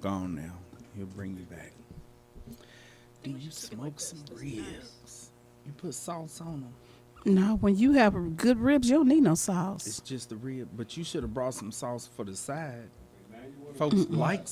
gone now. He'll bring you back. Do you smoke some ribs? You put sauce on them. No, when you have good ribs, you don't need no It's sauce. just the rib, but you should have brought some sauce for the side. Folks like.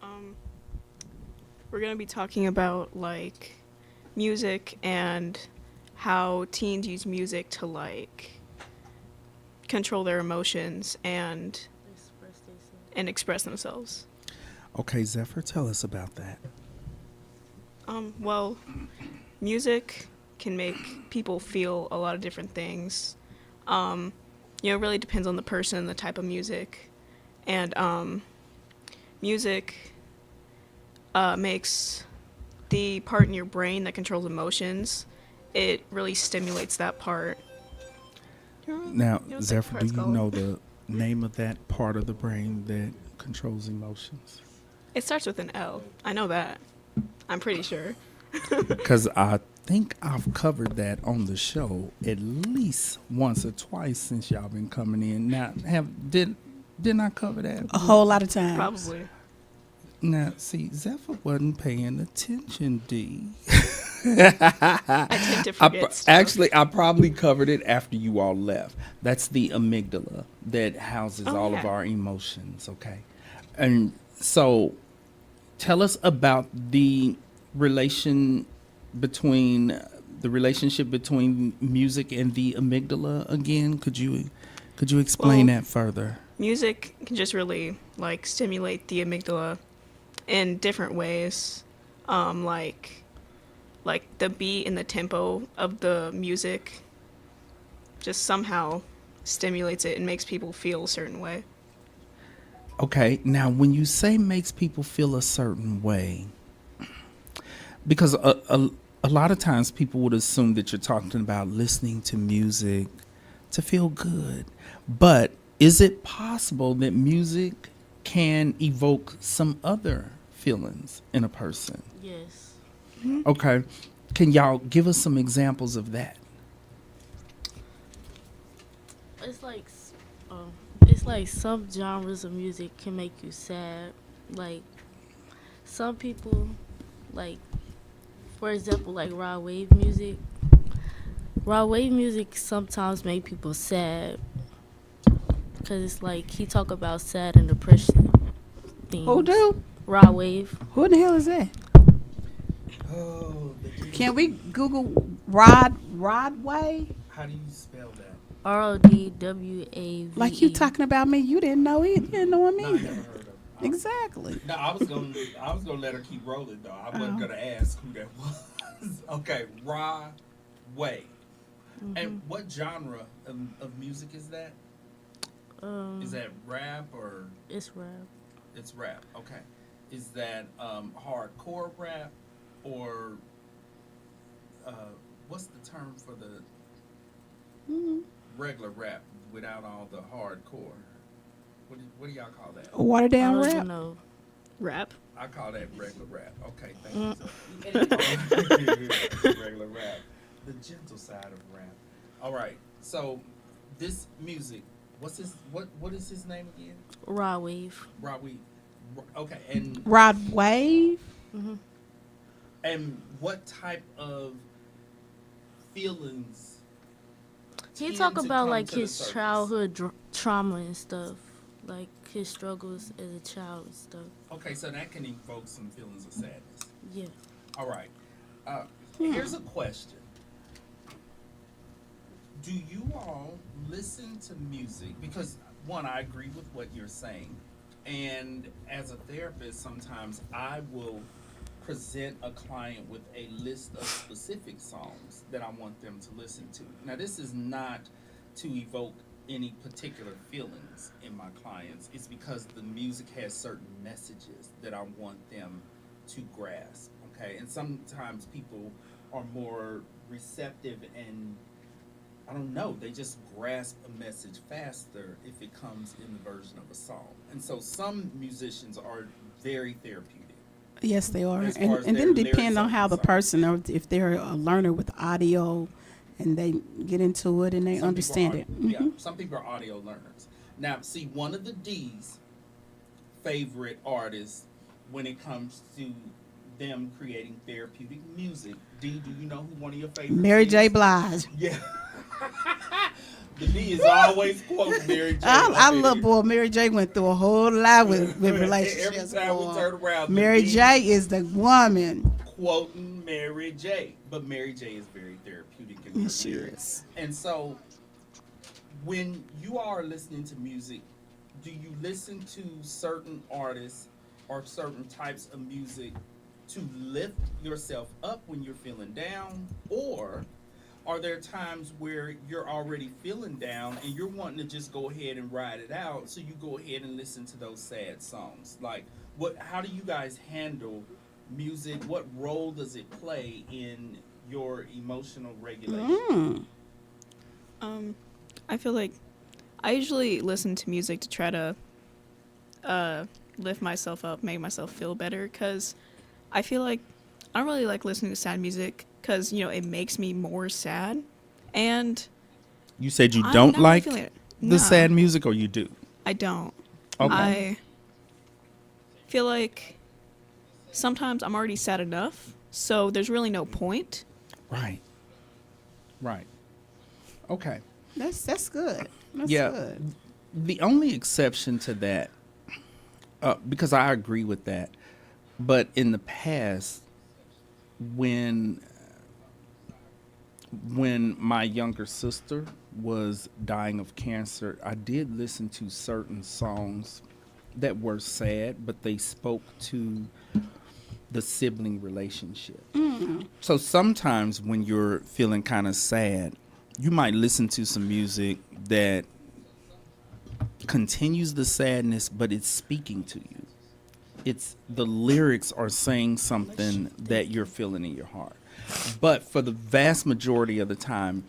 Um, we're gonna be talking about like music and how teens use music to like control their emotions and express themselves. Okay, Zephyr, tell us about that. Well, music can make people feel a lot of different things. It really depends on the person and the type of music. And music makes the part in your brain that controls emotions. It really stimulates that part. Now, You know what Zephyr, do part's you called? know the name of that part of the brain that controls emotions? It starts with an L. I know that. I'm pretty sure. Because I think I've covered that on the show at least once or twice since y'all been coming in. Now, didn't I cover that? A whole lot of times. Probably. Now, see, Zephyr wasn't paying attention, D. I tend to forget stuff. Actually, I probably covered it after you all left. That's the amygdala that houses Oh, all of yeah. our emotions, okay? And so tell us about the relationship between music and the amygdala again. Could you explain Well, that further? Music can just really like stimulate the amygdala in different ways. Um, like like the beat and the tempo of the music just somehow stimulates it and makes people feel a certain way. Okay, now when you say makes people feel a certain way, because a lot of times people would assume that you're talking about listening to music to feel good. But is it possible that music can evoke some other feelings in a person? Yes. Okay. Can y'all give us some examples of that? It's like it's like some genres of music can make you sad. Like some people, like for example, like raw wave music. Raw wave music sometimes make people sad because it's like he talk about sad and depression themes. Who do? Raw wave. Who in the hell is that? Oh, Can we Google Rod Way? how do you spell that? RODWAVE. Like you talking about me? You didn't know it. You didn't know him No, I never either. heard of it. Exactly. No, I was gonna let her keep rolling though. I wasn't gonna ask who that was. Okay, Ra Way. And what genre of music is that? Is that rap or It's rap. it's rap? Okay. Is that hardcore rap or what's the term for the regular rap without all the hardcore? What do y'all call that? Water I down don't rap. even know. Rap. I call that regular rap. Okay, thank you. Regular rap. The gentle side of rap. All right. So this music, what is his name again? Raw wave. Robbie. Okay, and Rod Wave. what type of feelings? He tend talk to about come like to the his surface? childhood trauma and stuff, like his struggles as a child and stuff. Okay, so that can evoke some feelings of sadness. Yeah. All right. Here's a question. Do you all listen to music? Because, one, I agree with what you're saying. And as a therapist, sometimes I will present a client with a list of specific songs that I want them to listen to. Now, this is not to evoke any particular feelings in my clients. It's because the music has certain messages that I want them to grasp. Okay, and sometimes people are more receptive and I don't know, they just grasp a message faster if it comes in the version of a song. And so some musicians are very therapeutic. Yes, they are, As and far as and their then lyrics depend are on how the concerned. person, or if they're a learner with audio, and they get into it and they Some understand people it. are, yeah, some people are audio learners. Now, see, one of the D's favorite artists when it comes to them creating therapeutic music. D, do you know who one of your favorites Mary is? J. Blige. Yeah. The D is always quoting Mary J. I up in love here. boy. Mary J. went through a whole lot with relationships. Every time we boy. turn around, the Mary D J. is the woman. quoting Mary J. But Mary J. is very therapeutic in her Yes, she lyrics. is. And so, when you are listening to music, do you listen to certain artists or certain types of music to lift yourself up when you're feeling down? Or are there times where you're already feeling down and you're wanting to just go ahead and ride it out, so you go ahead and listen to those sad songs? Like, how do you guys handle music? What role does it play in your emotional regulation? I feel like I usually listen to music to try to lift myself up, make myself feel better, because I feel like I don't really like listening to sad music because, it makes me more sad. And You said you I'm don't not really like feeling it. the No. sad music, or you do? I don't. Okay. I feel like sometimes I'm already sad enough, so there's really no point. Right. Right. Okay. That's good. That's Yeah. good. The only exception to that, because I agree with that, but in the past, when my younger sister was dying of cancer, I did listen to certain songs that were sad, but they spoke to the sibling relationship. So sometimes when you're feeling kind of sad, you might listen to some music that continues the sadness, but it's speaking to you. It's the lyrics are saying something that you're feeling in your heart. But for the vast majority of the time,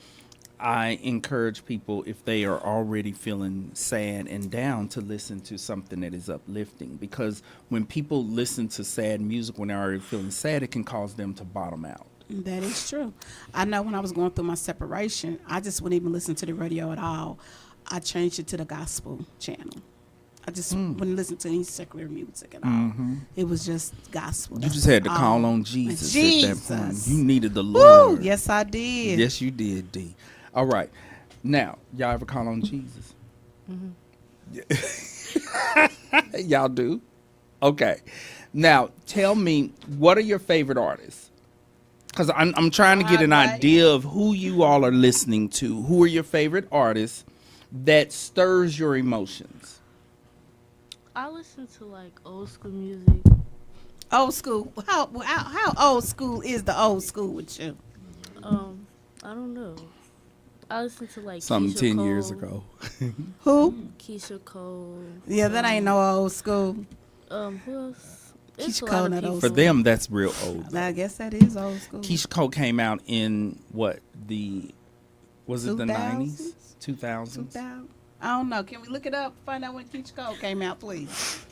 I encourage people, if they are already feeling sad and down, to listen to something that is uplifting. Because when people listen to sad music when they're already feeling sad, it can cause them to bottom out. That is true. I know when I was going through my separation, I just wouldn't even listen to the radio at all. I changed it to the gospel channel. I just wouldn't listen to any secular music at all. It was just gospel. You That's just had to all. call on Jesus, at that point. Jesus. You needed the Woo! Lord. Yes, I did. Yes, you did, D. All right. Now, y'all ever call on Jesus? Y'all do? Okay. Now, tell me, what are your favorite artists? Because I'm trying to get an Right. idea of who you all are listening to. Who are your favorite artists that stirs your emotions? I listen to like old school music. Old school. How old school is the old school with you? I don't know. I listen to like Something Keisha 10 Cole, years ago. Who? Keisha Cole. Yeah, that ain't no old school. Who else? It's Keisha a Cole lot of not people. old For them, that's real old. I guess that is old school. Keisha Cole came out in what, was it the 90s? 2000s? 2000s? 2000? I don't know. Can we look it up? Find out when Keisha Cole came out, please.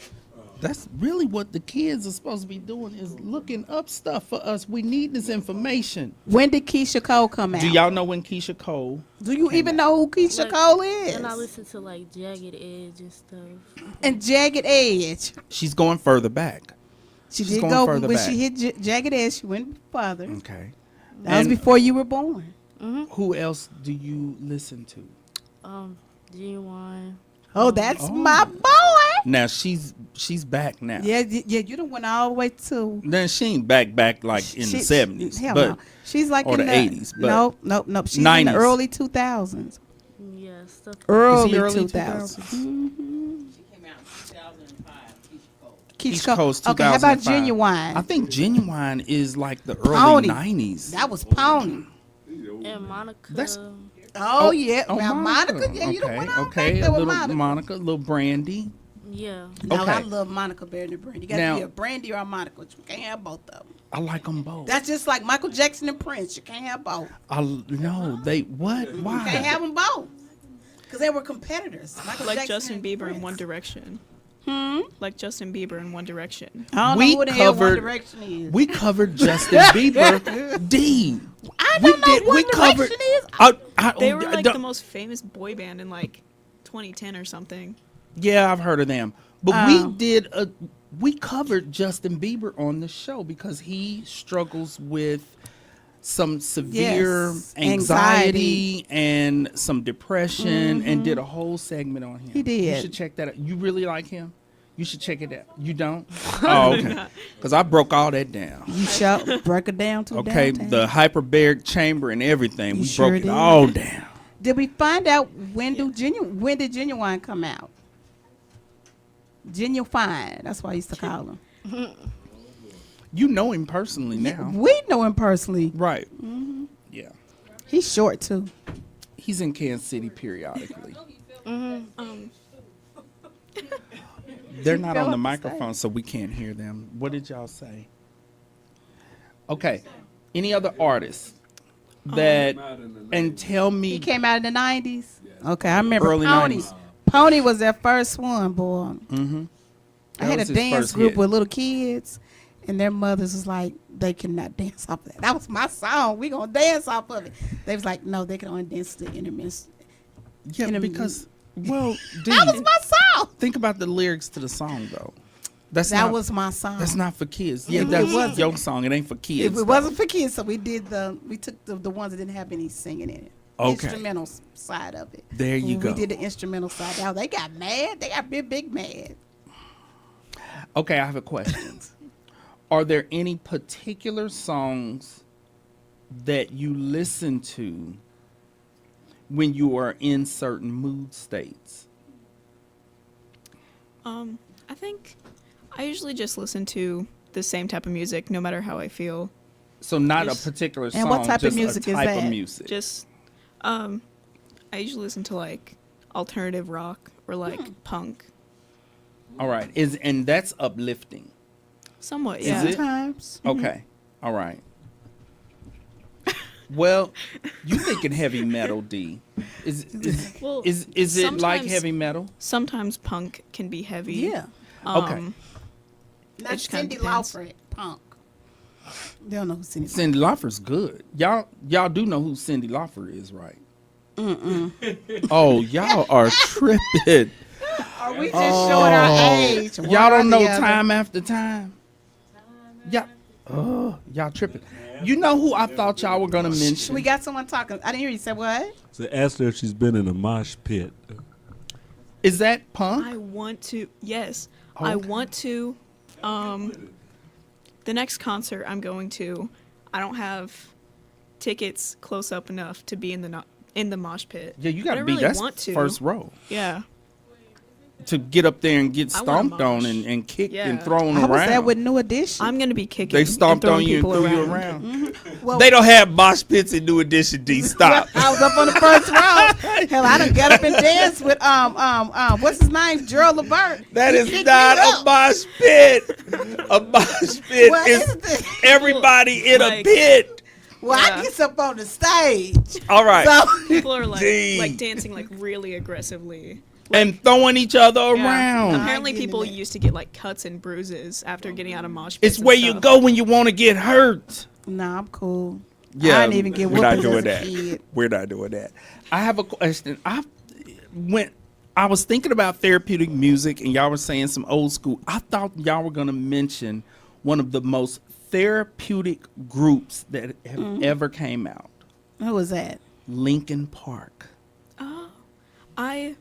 That's really what the kids are supposed to be doing, is looking up stuff for us. We need this information. When did Keisha Cole come out? Do y'all know when Keisha Cole? Do you came even out? know who Keisha Like, Cole is? And I listen to like Jagged Edge and stuff. And Jagged Edge. She's going further back. She She's did going go further when back. she hit Jagged Edge. She went further. Okay. That was And before you were born. who else do you listen to? Genuine. Oh, that's Oh. my boy. Now she's back now. Yeah, you done went all the way to Then she ain't back like in the 70s, Hell but no. She's like or in the 80s, but nope. She's in 90s. the early 2000s. Yeah, stuff. Early, early 2000s. 2000s? She came out in 2005, Keisha Cole. Keisha Cole's Okay, how about 2005. Genuine? I think Genuine is like the early Pony. 90s. That was Pony. And Monica. That's- Oh, yeah. Oh, Well, Monica. Yeah, you done okay, went all okay. back A there with little Monica. little Brandy. Yeah. No, Okay. I love Monica better than Brandy. You got Now- to be a Brandy or a Monica. You can't have both of them. I like them both. That's just like Michael Jackson and Prince. You can't have both. No, they what? You Why? can't have them both. Because they were competitors. Michael Like Jackson Justin and Bieber in Prince. One Direction. Like Justin Bieber in One Direction. I don't We know who the hell One covered- Direction is. We covered Justin Bieber. D. I We don't know did. what We covered. Direction is. They were like don't- the most famous boy band in like 2010 or something. Yeah, I've heard of them. But Oh. we covered Justin Bieber on the show because he struggles with some severe Yes, anxiety and some depression, and did a whole segment on him. He did. You should check that out. You really like him? You should check it out. You don't? Oh, okay. Because I broke all that down. You shall break it down to Okay, downtown. the hyperbaric chamber and everything. You We sure broke it did. all down. Did we find out when did Genuine come out? Genuine. That's why I used to call him. You know him personally now. We know him personally. Right. Yeah. He's short too. He's in Kansas City periodically. They're not fell on the off the microphone, so we can't hear them. What did y'all say? Okay. Any other artists that, and tell He me, came out in the 90s. Okay, I remember Early Pony. 90s. Pony was their first one, boy. Mhm. I That had a was his dance first group hit. with little kids, and their mothers was like, they cannot dance off that. That was my song. We gonna dance off of it. They was like, no, they can only dance to the intermission. yeah, because, well, That was my song. think about the lyrics to the song, though. That Was my song. That's not for kids. Yeah, It that's wasn't. your song. It ain't for kids. If it though. wasn't for kids, so we took the ones that didn't have any singing in it. Okay. Instrumental side of it. There you go. We did the instrumental side. Now they got mad. They got big mad. Okay, I have a question. Are there any particular songs that you listen to when you are in certain mood states? I think I usually just listen to the same type of music no matter how I feel. So not Just- a particular song, And what type of just music a is type that? of music. Just I usually listen to like alternative rock or like punk. All right, and that's uplifting. Somewhat, Is yeah. it? Sometimes. Okay, all right. Well, you thinking heavy metal, D? Well, Is it like sometimes- heavy metal? Sometimes punk can be heavy. Yeah. Okay. Not It just kinda Cindy depends. Lauper, punk. They don't know who Cindy Lauper. Cindy Lauper's good. Y'all do know who Cindy Lauper is, right? Oh, y'all are tripping. Are we just showing our age? one Y'all or don't the know other? time after time. Y'all tripping. You know who I thought y'all were gonna mention? We got someone talking. I didn't hear you say what? So ask her if she's been in a mosh pit. Is that punk? I want to. Yes, Oh, I okay. want to. The next concert I'm going to, I don't have tickets close up enough to be in the mosh pit. Yeah, you But I gotta be. really That's want to. first row Yeah. to get up there and get I want a stomped on mosh. and kicked and Yeah. thrown I was there around. with New Edition. I'm gonna be kicking. They stomped and on throwing you and people threw you around. Well, They don't have mosh pits in New Edition. D, stop. I was up on the first row. Hell, I done got up and danced with what's his name, Gerald Levert. That He is picked not me a up. mosh pit. A mosh pit What is is this? everybody in a Like- pit. Well, I Yeah. get up on the stage. All right. So People are like Gee. like dancing like really aggressively. and throwing each other around. Apparently, I get people it. used to get like cuts and bruises after getting out of mosh pits. It's and where you stuff. go when you want to get hurt. Nah, I'm cool. Yeah, I didn't even get we're not whoopings doing as a that. kid. We're not doing that. I have a question. I was thinking about therapeutic music, and y'all were saying some old school. I thought y'all were gonna mention one of the most therapeutic groups that have ever came out. Who was that? Lincoln Park. I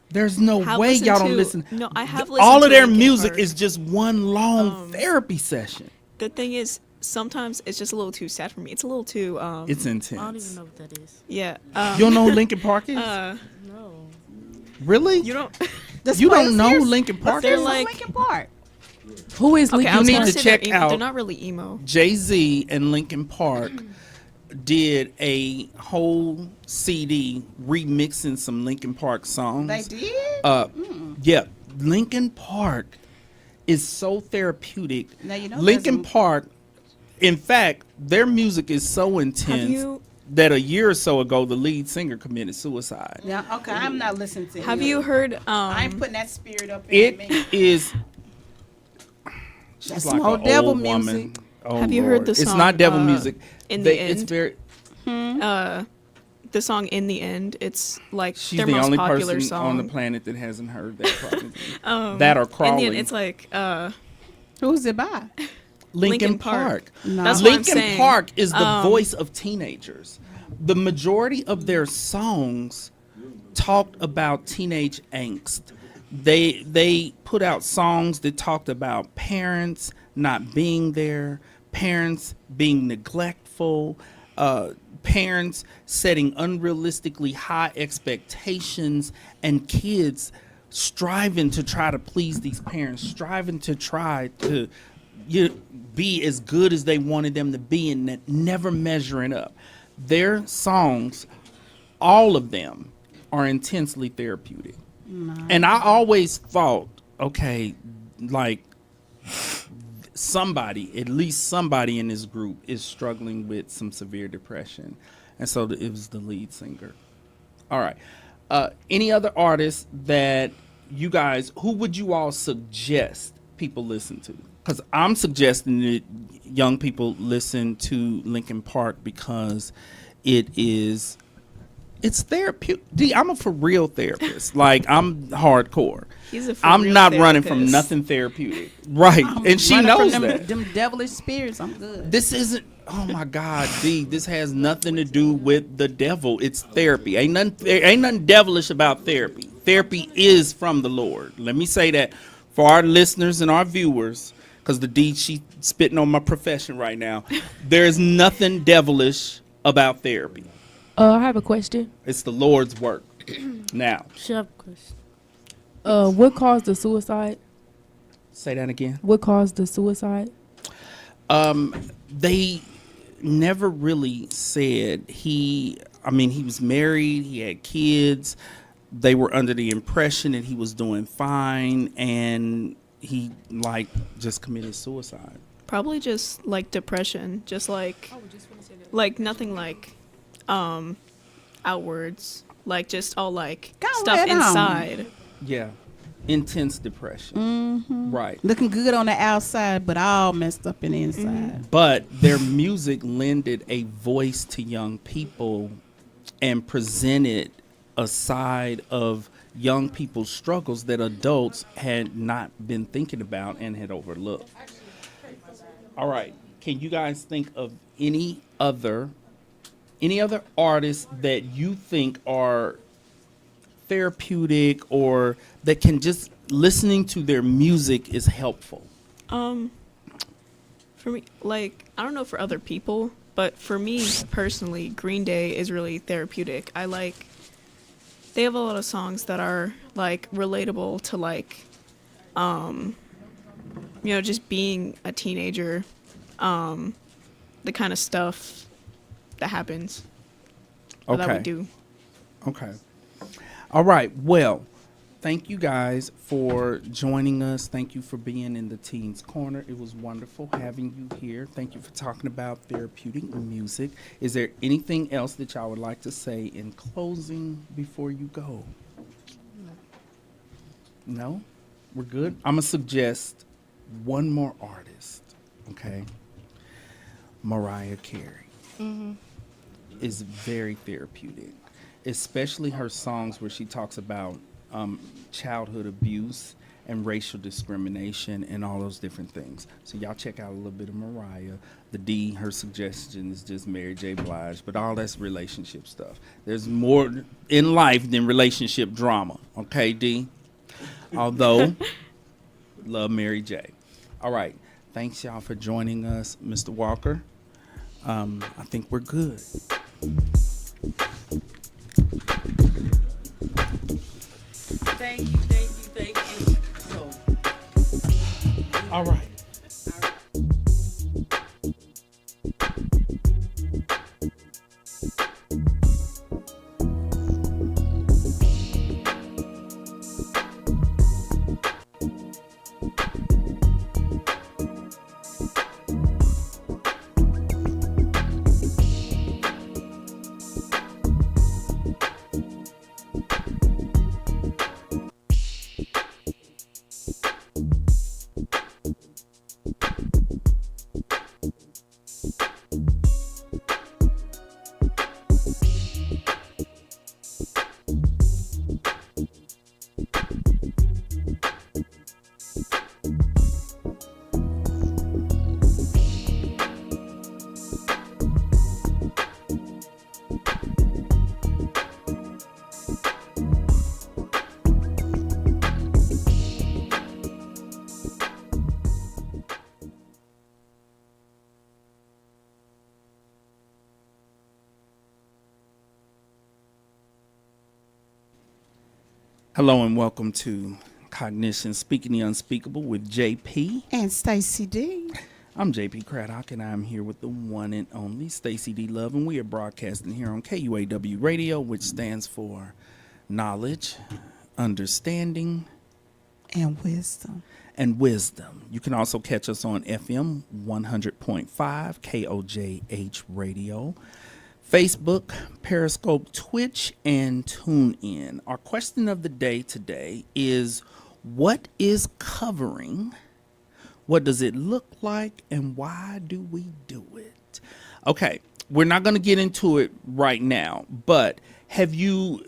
There's no have way listened y'all don't to- listen. No, I have All listened of to their Linkin music Park. is just one long therapy session. The thing is, sometimes it's just a little too sad for me. It's a little too. It's I don't even intense. know what that is. Yeah. You don't know who Lincoln Park is? No. Really? You don't. You don't know who Lincoln Park They're is? like- Lincoln Park. Who is Okay, Lincoln I was need gonna to say check they're emo. out- They're not really emo. Jay-Z and Lincoln Park did a whole CD remixing some Lincoln Park songs. They did? Yeah, Lincoln Park is so therapeutic. Now, you know Lincoln there's Park, in fact, their music is so intense you- that a year or so ago, the lead singer committed suicide. Yeah, okay, I'm not listening to Have him. you heard? I ain't putting that spirit up in me. It is. She's That's like some old an devil old woman. music. Oh, Have you heard Lord. the It's song, not devil music. In the It's End? very. The song "In the End." It's like She's their the most only popular person song on the planet that hasn't heard that. Probably. That or In the crawling. end, it's like Who's it by? Lincoln Linkin Park. Park. No. That's what I'm Lincoln saying. Park is the voice of teenagers. The majority of their songs talked about teenage angst. They put out songs that talked about parents not being there, parents being neglectful, parents setting unrealistically high expectations, and kids striving to try to please these parents, striving to try to be as good as they wanted them to be, and that never measuring up. Their songs, all of them, are intensely therapeutic. And I always thought, okay, like somebody, at least somebody in this group is struggling with some severe depression. And so it was the lead singer. All right. Any other artists that you guys, who would you all suggest people listen to? Because I'm suggesting that young people listen to Linkin Park because it's therapeutic. I'm a for real therapist. Like, I'm hardcore. He's a for I'm real not running from therapist. nothing therapeutic. Right. And she Running knows from that. them devilish spirits. I'm good. This isn't, oh my God, D, this has nothing to do with the devil. It's therapy. Ain't nothing devilish about therapy. Therapy is from the Lord. Let me say that for our listeners and our viewers, because the D, she spitting on my profession right now. There's nothing devilish about therapy. I have a question. It's the Lord's work. Now, Shut up, Chris. What caused the suicide? say that again. What caused the suicide? They never really said he was married, he had kids. They were under the impression that he was doing fine, and he just committed suicide. Probably just like depression, just like nothing like outwards, like just all like Go stuff right on. inside. Yeah. Intense depression. Right. Looking good on the outside, but all messed up in the inside. But their music lended a voice to young people and presented a side of young people's struggles that adults had not been thinking about and had overlooked. All right. Can you guys think of any other artists that you think are therapeutic or that can just listening to their music is helpful? For me, like, I don't know for other people, but for me personally, Green Day is really therapeutic. They have a lot of songs that are like relatable to like, just being a teenager, the kind of stuff that happens or that we do. Okay. All right. Well, thank you guys for joining us. Thank you for being in the Teens Corner. It was wonderful having you here. Thank you for talking about therapeutic music. Is there anything else that y'all would like to say in closing before you go? No, we're good. I'm gonna suggest one more artist. Okay, Mariah Carey is very therapeutic, especially her songs where she talks about childhood abuse and racial discrimination and all those different things. So y'all check out a little bit of Mariah. The D, her suggestion is just Mary J. Blige, but all that's relationship stuff. There's more in life than relationship drama. Okay, D? Although, love Mary J. All right. Thanks, y'all, for joining us. Mr. Walker, I think we're good. Thank you, thank you, thank you. So, All right. Hello and welcome to Cognitions, Speaking the Unspeakable with JP. And Stacy D. I'm JP Craddock, and I'm here with the one and only Stacy D Love, and we are broadcasting here on KUAW Radio, which stands for Knowledge, Understanding, And wisdom. and Wisdom. You can also catch us on FM 100.5 KOJH Radio, Facebook, Periscope, Twitch, and TuneIn. Our question of the day today is, what is covering? What does it look like, and why do we do it? Okay, we're not going to get into it right now, but have you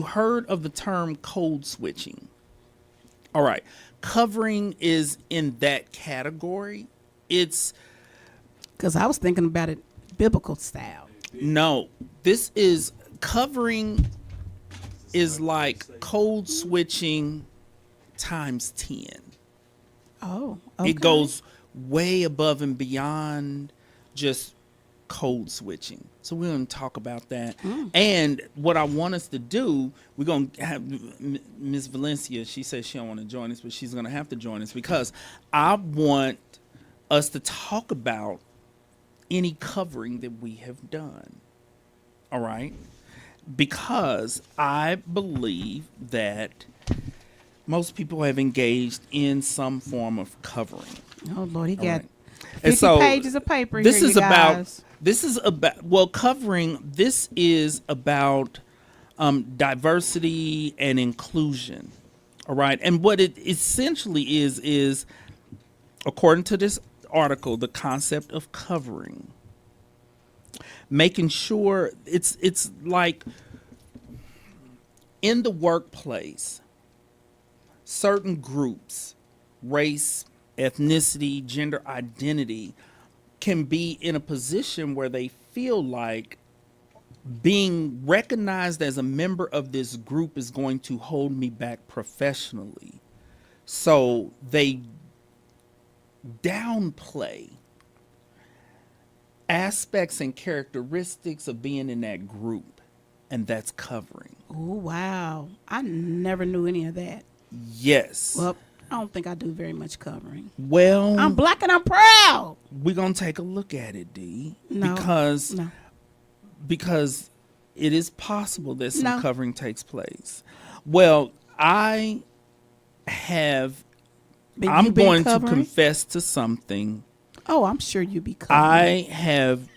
heard of the term code switching? All right, covering is in that category. It's Because I was thinking about it biblical style. no, this is covering is like code switching times 10. Oh, okay. It goes way above and beyond just code switching. So we're going to talk about that. And what I want us to do, we're going to have Miss Valencia. She says she don't want to join us, but she's going to have to join us because I want us to talk about any covering that we have done. All right? Because I believe that most people have engaged in some form of covering. Oh, Lord, he All got right. 50 And so pages of paper this here, is you about guys. covering. This is about diversity and inclusion. All right. And what it essentially is according to this article, the concept of covering, making sure it's like in the workplace, certain groups, race, ethnicity, gender identity, can be in a position where they feel like being recognized as a member of this group is going to hold me back professionally. So they downplay aspects and characteristics of being in that group, and that's covering. Oh, wow. I never knew any of that. Yes. Well, I don't think I do very much covering. Well, I'm black and I'm proud. we're gonna take a look at it, D, No. because No. it is possible that some No. covering takes place. Well, I'm But you been going to covering? confess to something. Oh, I'm sure you be covering. I have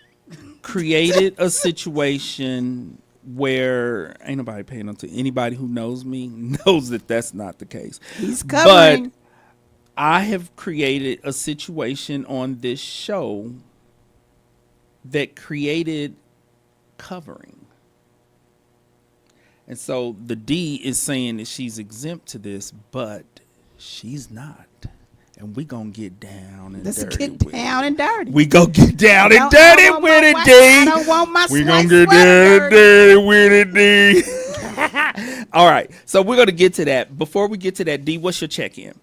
created a situation where ain't nobody paying attention. Anybody who knows me knows that that's not the case. He's covering. But I have created a situation on this show that created covering. And so the D is saying that she's exempt to this, but she's not. And we gonna get down and Let's dirty. get down and dirty. We gonna get down and I dirty don't with want it, my- D. I don't want my We sweat gonna get sweater down and dirty. dirty with it, D. All right, so we're gonna get to that. Before we get to that, D, what's your check-in?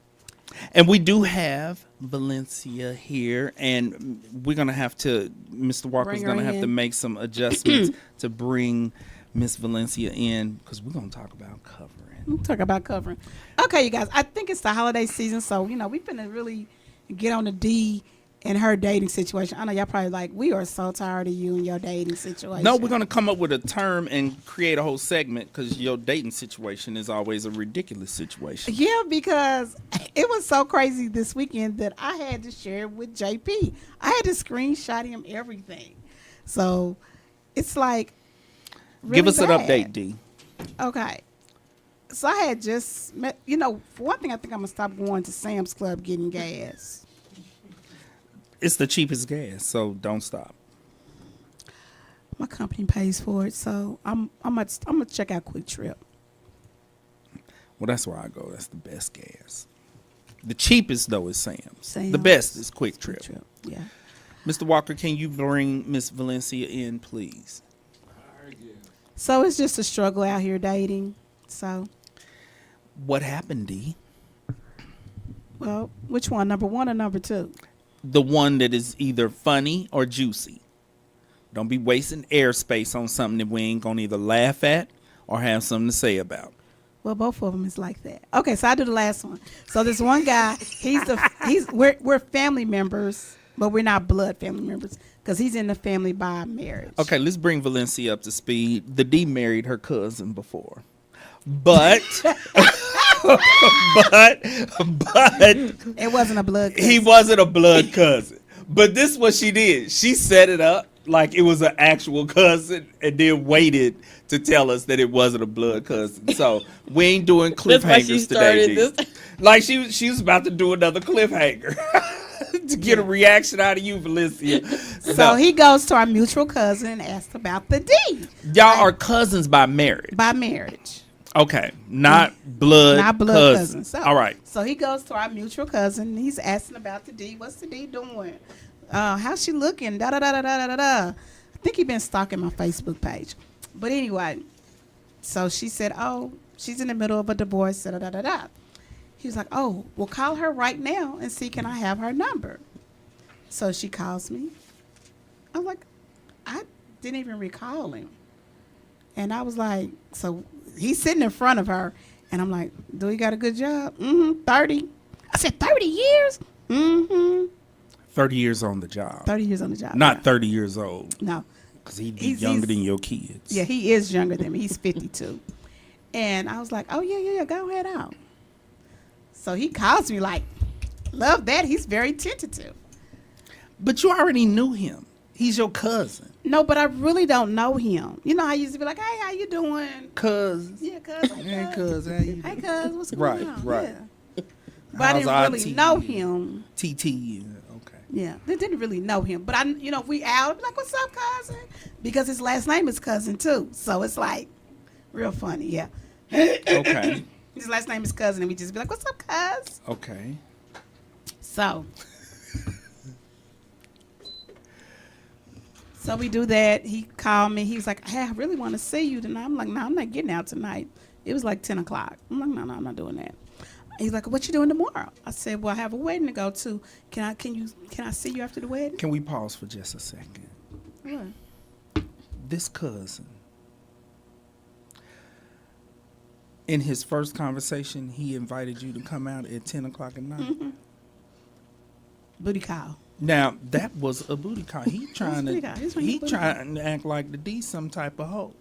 And we do have Valencia here, and we're gonna have to. Mr. Walker's Bring her gonna have to in. make some adjustments to bring Miss Valencia in because we're gonna talk about covering. We'll talk about covering. Okay, you guys. I think it's the holiday season, so we've been to really get on the D and her dating situation. I know y'all probably like, we are so tired of you and your dating situation. No, we're gonna come up with a term and create a whole segment because your dating situation is always a ridiculous situation. Yeah, because it was so crazy this weekend that I had to share it with JP. I had to screenshot him everything. So it's like really Give us an bad. update, D. Okay. So I had just met, for one thing, I think I'm going to stop going to Sam's Club getting gas. It's the cheapest gas, so don't stop. My company pays for it, so I'm gonna check out Quick Trip. Well, that's where I go. That's the best gas. The cheapest though is Sam's. The Sam's. best is Quick Trip. Yeah. Mr. Walker, can you bring Miss Valencia in, please? So it's just a struggle out here dating. So, What happened, D? well, which one? Number one or number two? The one that is either funny or juicy. Don't be wasting airspace on something that we ain't gonna either laugh at or have something to say about. Well, both of them is like that. Okay, so I do the last one. So this one guy, we're family members, but we're not blood family members because he's in the family by marriage. Okay, let's bring Valencia up to speed. The D married her cousin before. But but It wasn't a blood. he wasn't a blood cousin. But this is what she did. She set it up like it was an actual cousin and then waited to tell us that it wasn't a blood cousin. So we ain't doing That's why she cliffhangers today. started D. Like she was about to do another cliffhanger to get a reaction out of you, Valencia. So he goes to our mutual cousin and asks about the D y'all are cousins by marriage. by marriage. Okay, not blood, Not blood cousin. cousin. So, All right. So he goes to our mutual cousin. And he's asking about the D. What's the D doing? How's she looking? Da da da da da da da. I think he been stalking my Facebook page. But anyway, so she said, "Oh, she's in the middle of a divorce." Da da da da da. He was like, "Oh, well, call her right now and see can I have her number." So she calls me. I'm like, I didn't even recall him. And I was like, so he's sitting in front of her, and I'm like, do he got a good job? 30. I said, 30 years? 30 years on the job. 30 years on the job. Not yeah. 30 years old. No. Because he'd be He's- younger he's- than your kids. Yeah, he is younger than me. He's 52. And I was like, oh, yeah, go ahead out. So he calls me like, love that. He's very tentative. But you already knew him. He's your cousin. No, but I really don't know him. You know, I used to be like, hey, how you doing? Cuz. Yeah, cuz. Hey, cuz, how you Hey, doing? cuz, what's going Right, on? right. Yeah. But I How's didn't really IT? know him. TT. Okay. Yeah, they didn't really know him. But if we out, I'd be like, what's up, cousin? Because his last name is Cousin, too. So it's like real funny, yeah. Okay. His last name is Cousin, and we just be like, what's up, cuz? Okay. So we do that. He called me. He was like, hey, I really want to see you tonight. I'm like, no, I'm not getting out tonight. It was like 10 o'clock. I'm like, no, I'm not doing that. He's like, what you doing tomorrow? I said, well, I have a wedding to go to. Can I see you after the wedding? Can we pause for just a second? What? This cousin, in his first conversation, he invited you to come out at 10 o'clock at night. Booty call. Now, that was a booty call. He trying booty call. He's to booty trying to act like the D some type of hoe.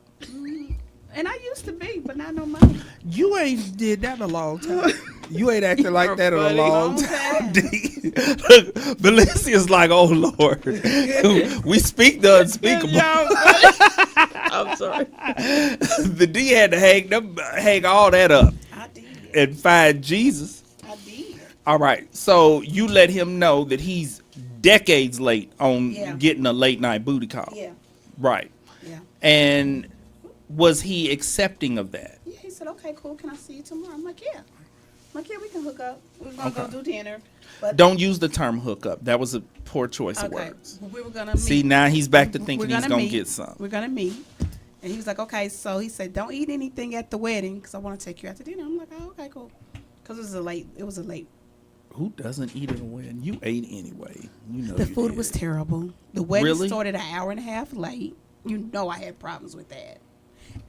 And I used to be, but not no more. You ain't did that in a long time. You ain't acted like that in a long time. D. Look, Valencia's like, oh Lord, we speak the unspeakable. I'm sorry. The D had to hang all that up I did. and find Jesus. I did. All right, so you let him know that he's decades late on Yeah. getting a late night booty call. Yeah. Right. Yeah. And was he accepting of that? Yeah. He said, "Okay, cool. Can I see you tomorrow?" I'm like, "Yeah." I'm like, "Yeah, we can hook up. We're gonna go Okay. do dinner." But Don't use the term hookup. That was a poor choice of okay, words. we were gonna meet. See, now he's back to We're thinking he's going to meet. get some. We're gonna meet. And he was like, "Okay." So he said, "Don't eat anything at the wedding because I want to take you out to dinner." I'm like, "Oh, okay, cool." Because it was a late. It was a late. Who doesn't eat at a wedding? You ate anyway. You know The you food did. was terrible. The wedding Really? started an hour and a half late. You know I had problems with that.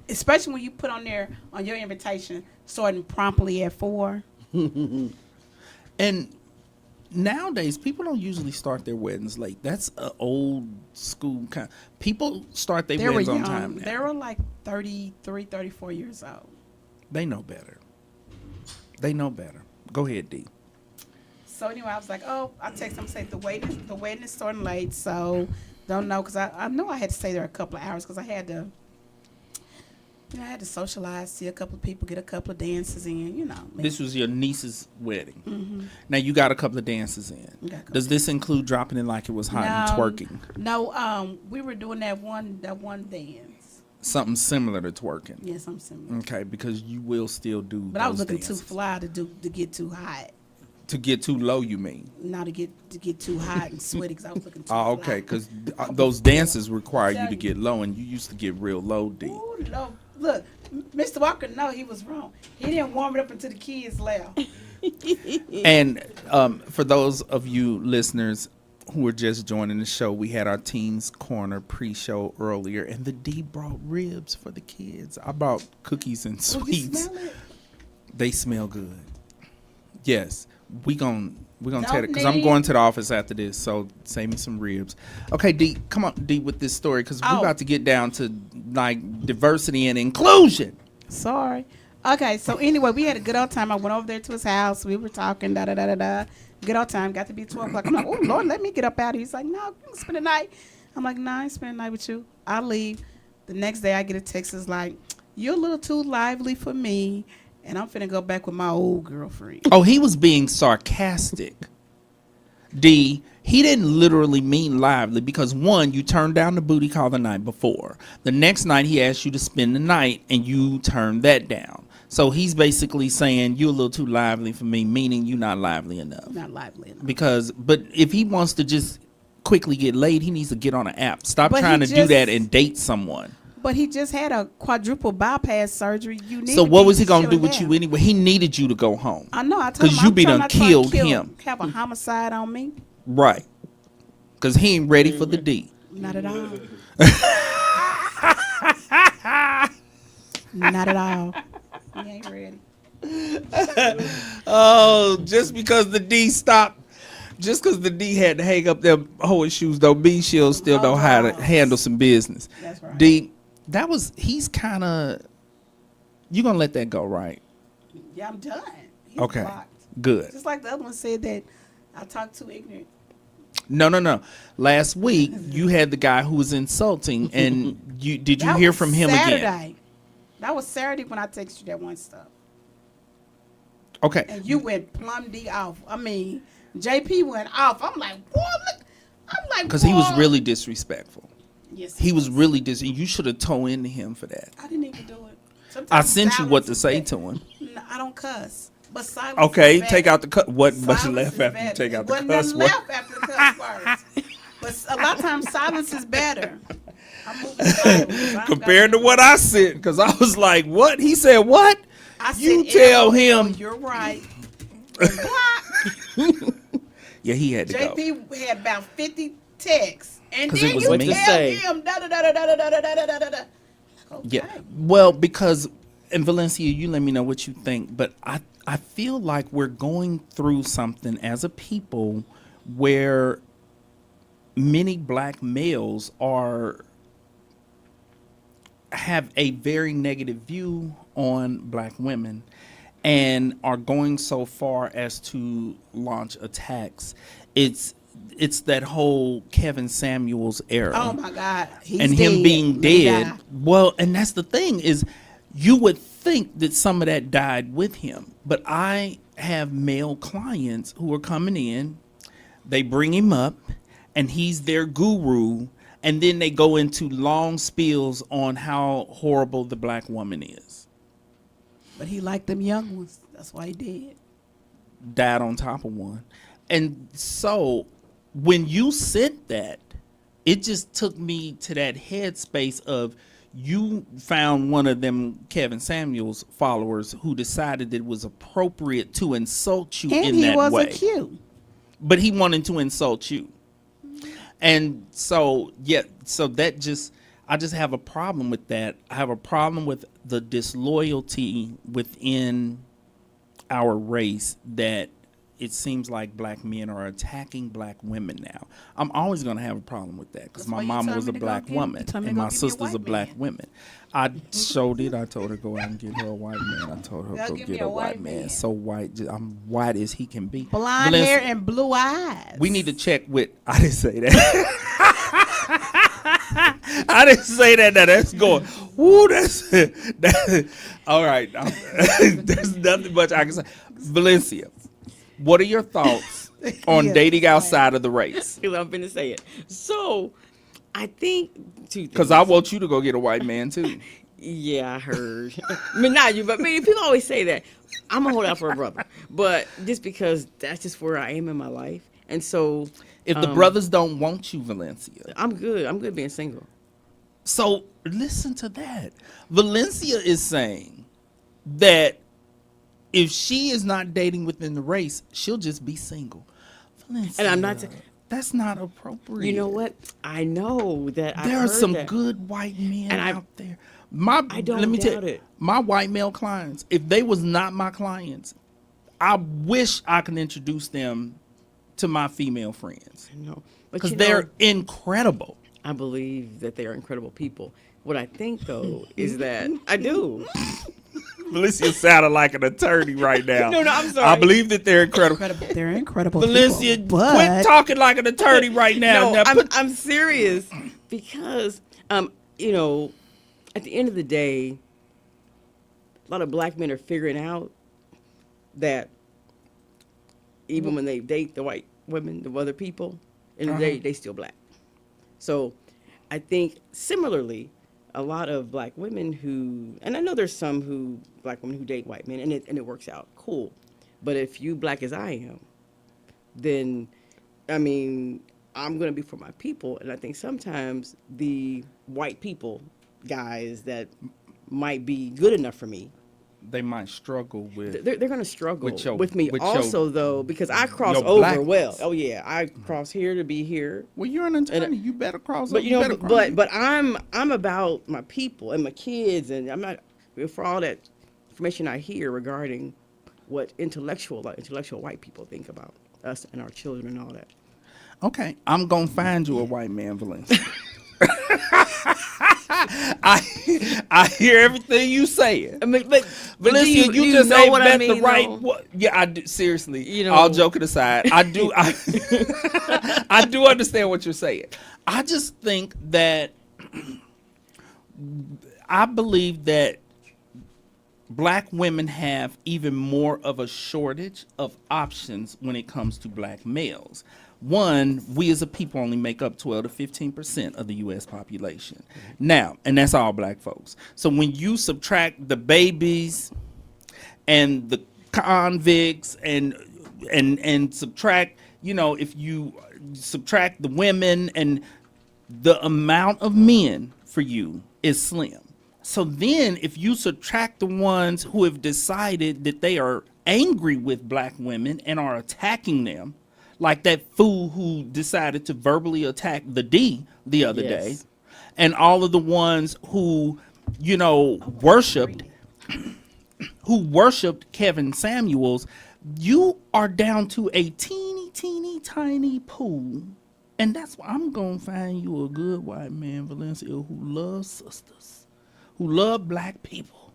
Especially when you put on there on your invitation starting promptly at 4. And nowadays, people don't usually start their weddings late. That's an old school kind. People start their They were weddings on young. time now. They were like 33, 34 years old. They know better. They know better. Go ahead, D. So anyway, I was like, "Oh," I text him, say the wedding is starting late, so don't know, because I know I had to stay there a couple of hours because I had to, I had to socialize, see a couple of people, get a couple of dances in, This was your niece's wedding. Mm-hmm. Now you got a couple of dances in. Got a couple Does this include dropping it like it was hot and No. twerking? No, we were doing that one dance. Something similar to twerking. Yes, I'm similar. Okay, because you will still do. But I was those looking dances. too fly to get too hot. To get too low, you mean? Not to get too hot and sweaty because I was looking too Oh, fly. okay, because those dances require you to get low, and you used to get real low, D. Ooh, no. Look, Mr. Walker, no, he was wrong. He didn't warm it up until the kids left. And for those of you listeners who are just joining the show, we had our Teens Corner pre-show earlier, and the D brought ribs for the kids. I brought cookies and Oh, you sweets. smell it? They smell good. Yes, we gon' Don't tell it because I'm need- going to the office after this. So save me some ribs. Okay, D, come on, D, with this story because we're Oh. about to get down to like diversity and inclusion. Sorry. Okay, so anyway, we had a good old time. I went over there to his house. We were talking, da-da-da-da-da. Good old time. Got to be 12 o'clock. I'm like, "Oh, Lord, let me get up out of here." He's like, "No, you can spend the night." I'm like, "No, I ain't spending the night with you." I leave. The next day, I get a text. It's like, "You're a little too lively for me, and I'm finna go back with my old girlfriend." Oh, he was being sarcastic. D, he didn't literally mean lively because one, you turned down the booty call the night before. The next night he asked you to spend the night and you turned that down. So he's basically saying you're a little too lively for me, meaning you're not lively enough. Not lively enough. But if he wants to just quickly get laid, he needs to get on an app. Stop But he trying to do just- that and date someone. But he just had a quadruple bypass surgery. You need So to what be was he gonna do chilling with down. you anyway? He needed you to go home. I know. I told 'Cause him you I'm be trying done not to killed kill him. Have a homicide on me? Right. Because he ain't ready for the D. Not at all. Not at all. He ain't ready. Oh, just because the D stopped, just because the D had to hang up them horseshoes, don't mean she'll still know how to handle some business. That's right. D, he's kind of, you going to let that go, right? Yeah, I'm done. He's Okay, blocked. good. Just like the other one said that I talk too ignorant. No. Last week, you had the guy who was insulting, and did you That hear was from him Saturday. again? That was Saturday when I texted you that one stuff. Okay. And you went plumb D off. I mean, JP went off. I'm like, what? I'm like, Because he was boy. really disrespectful. Yes, He was really you should have towed into him for that. I didn't even do it. I Sometimes sent you what silence to is say better. to him. No, I don't cuss. But silence Okay, is better. take out the cut. What much Silence left is after you better. take out the Wasn't cuss nothing word? left after the cuss words. But a lot of times silence is better. I'm moving silence. Compared to what I said, because I was like, "What?" He said, "What?" I said, You tell LOL, him. You're right. What? Yeah, he had to go. JP had about 50 texts. And 'Cause then it was you me. tell What to say? him da-da-da-da-da-da-da-da-da-da. Okay. Yeah. Well, because and Valencia, you let me know what you think, but I feel like we're going through something as a people where many black males have a very negative view on black women and are going so far as to launch attacks. It's it's that whole Kevin Samuels era. Oh my God, he's and dead. him being Let him dead. die. Well, and that's the thing is, you would think that some of that died with him, but I have male clients who are coming in. They bring him up, and he's their guru, and then they go into long spills on how horrible the black woman is. But he liked them young ones. That's why he did. Died on top of one. And so when you said that, it just took me to that headspace of, you found one of them Kevin Samuels followers who decided that it was appropriate to insult you And in he that wasn't way. cute. But he wanted to insult you. And so, yeah, so that just, I just have a problem with that. I have a problem with the disloyalty within our race, that it seems like black men are attacking black women now. I'm always going to have a problem with that, because That's my why you mama told was me a to go black get- woman you told me to and go my give me a sister's a white black man. woman. I showed it. I told her go out and get her a white man. I told her Go go give get me a a white white man. man. So white, I'm white as he can be. Blonde Valencia, hair and blue eyes. we need to check with. I didn't say that. I didn't say that. Now that's going. Woo, that. All right. There's nothing much I can say. Valencia, what are your thoughts on Yeah, dating right. outside of the race? Because I'm finna say it. So, I think two things. Because I want you to go get a white man too. Yeah, I heard. I mean, not you, but I mean, people always say that. I'm gonna hold out for a brother, but just because that's just where I am in my life, and so If the brothers don't want you, Valencia. I'm good. I'm good being single. So listen to that. Valencia is saying that if she is not dating within the race, she'll just be single. Valencia, And I'm not. that's not appropriate. You know what? I know that I've There are heard some that. good white men And I- out there. Let me tell doubt you, it. my white male clients, if they was not my clients, I wish I could introduce them to my female friends, No, but because you know, they're incredible. I believe that they are incredible people. What I think though is that I do. Valencia sounded like an attorney right now. No, I'm sorry. I believe that they're incredible. They're incredible. Valencia, people, but quit talking like an attorney right now. No, Now I'm serious because you know, at the end of the day, a lot of black men are figuring out that even when they date the white women, the other people, in the day they still black. So I think similarly, a lot of black women who, and I know there's some black women who date white men, and it works out cool. But if you black as I am, then I mean, I'm gonna be for my people, and I think sometimes the white people guys that might be good enough for me, they might struggle with. they're gonna struggle With with me your- also though, because I cross your over blackness. well. Oh yeah, I cross here to be here. Well, you're an attorney. You better cross. But you over. know, but I'm about my people and my kids, and I'm not for all that information I hear regarding what intellectual white people think about us and our children and all that. Okay, I'm gonna find you a white man, Valencia. I hear everything you saying. I mean, but Valencia, do you just know ain't what met I mean, the right. though? Yeah, I do. Seriously, You know- all joking aside, I do. I do understand what you're saying. I just think that I believe that black women have even more of a shortage of options when it comes to black males. One, we as a people only make up 12 to 15% of the U.S. population. Now, and that's all black folks. So when you subtract the babies and the convicts and subtract, you know, if you subtract the women, and the amount of men for you is slim. So then if you subtract the ones who have decided that they are angry with black women and are attacking them, like that fool who decided to verbally attack the D the other day, Yes. and all of the ones who, you know, worshipped Kevin Samuels, you are down to a teeny tiny pool. And that's why I'm gonna find you a good white man, Valencia, who loves sisters, who love black people.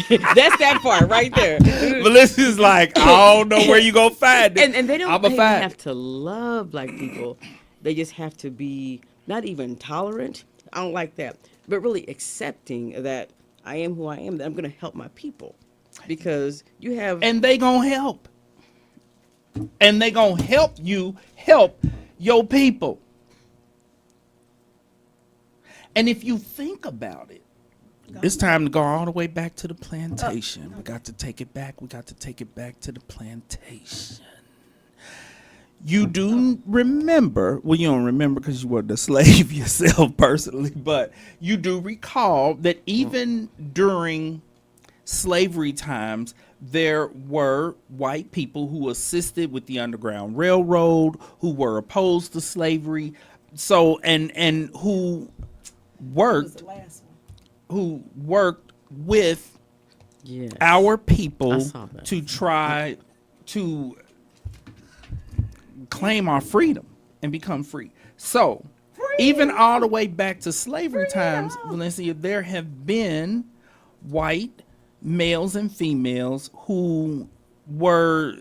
That's that part right there. Melissa's like, I don't know where you gonna find it. And they don't I'ma they find have to love black people. They just have to be not even tolerant. I don't like that, but really accepting that I am who I am. That I'm going to help my people, because you have And they gonna help. And they gonna help you help your people. And if you think about it, it's time to go all the way back to the plantation. We got to take it back. We got to take it back to the plantation. You do remember, well, you don't remember because you weren't a slave yourself personally, but you do recall that even during slavery times, there were white people who assisted with the Underground Railroad, who were opposed to slavery, so and who worked with yes. our I people saw that. to try to claim our freedom and become free. So, even all the way back to slavery times, Valencia, there have been white males and females who were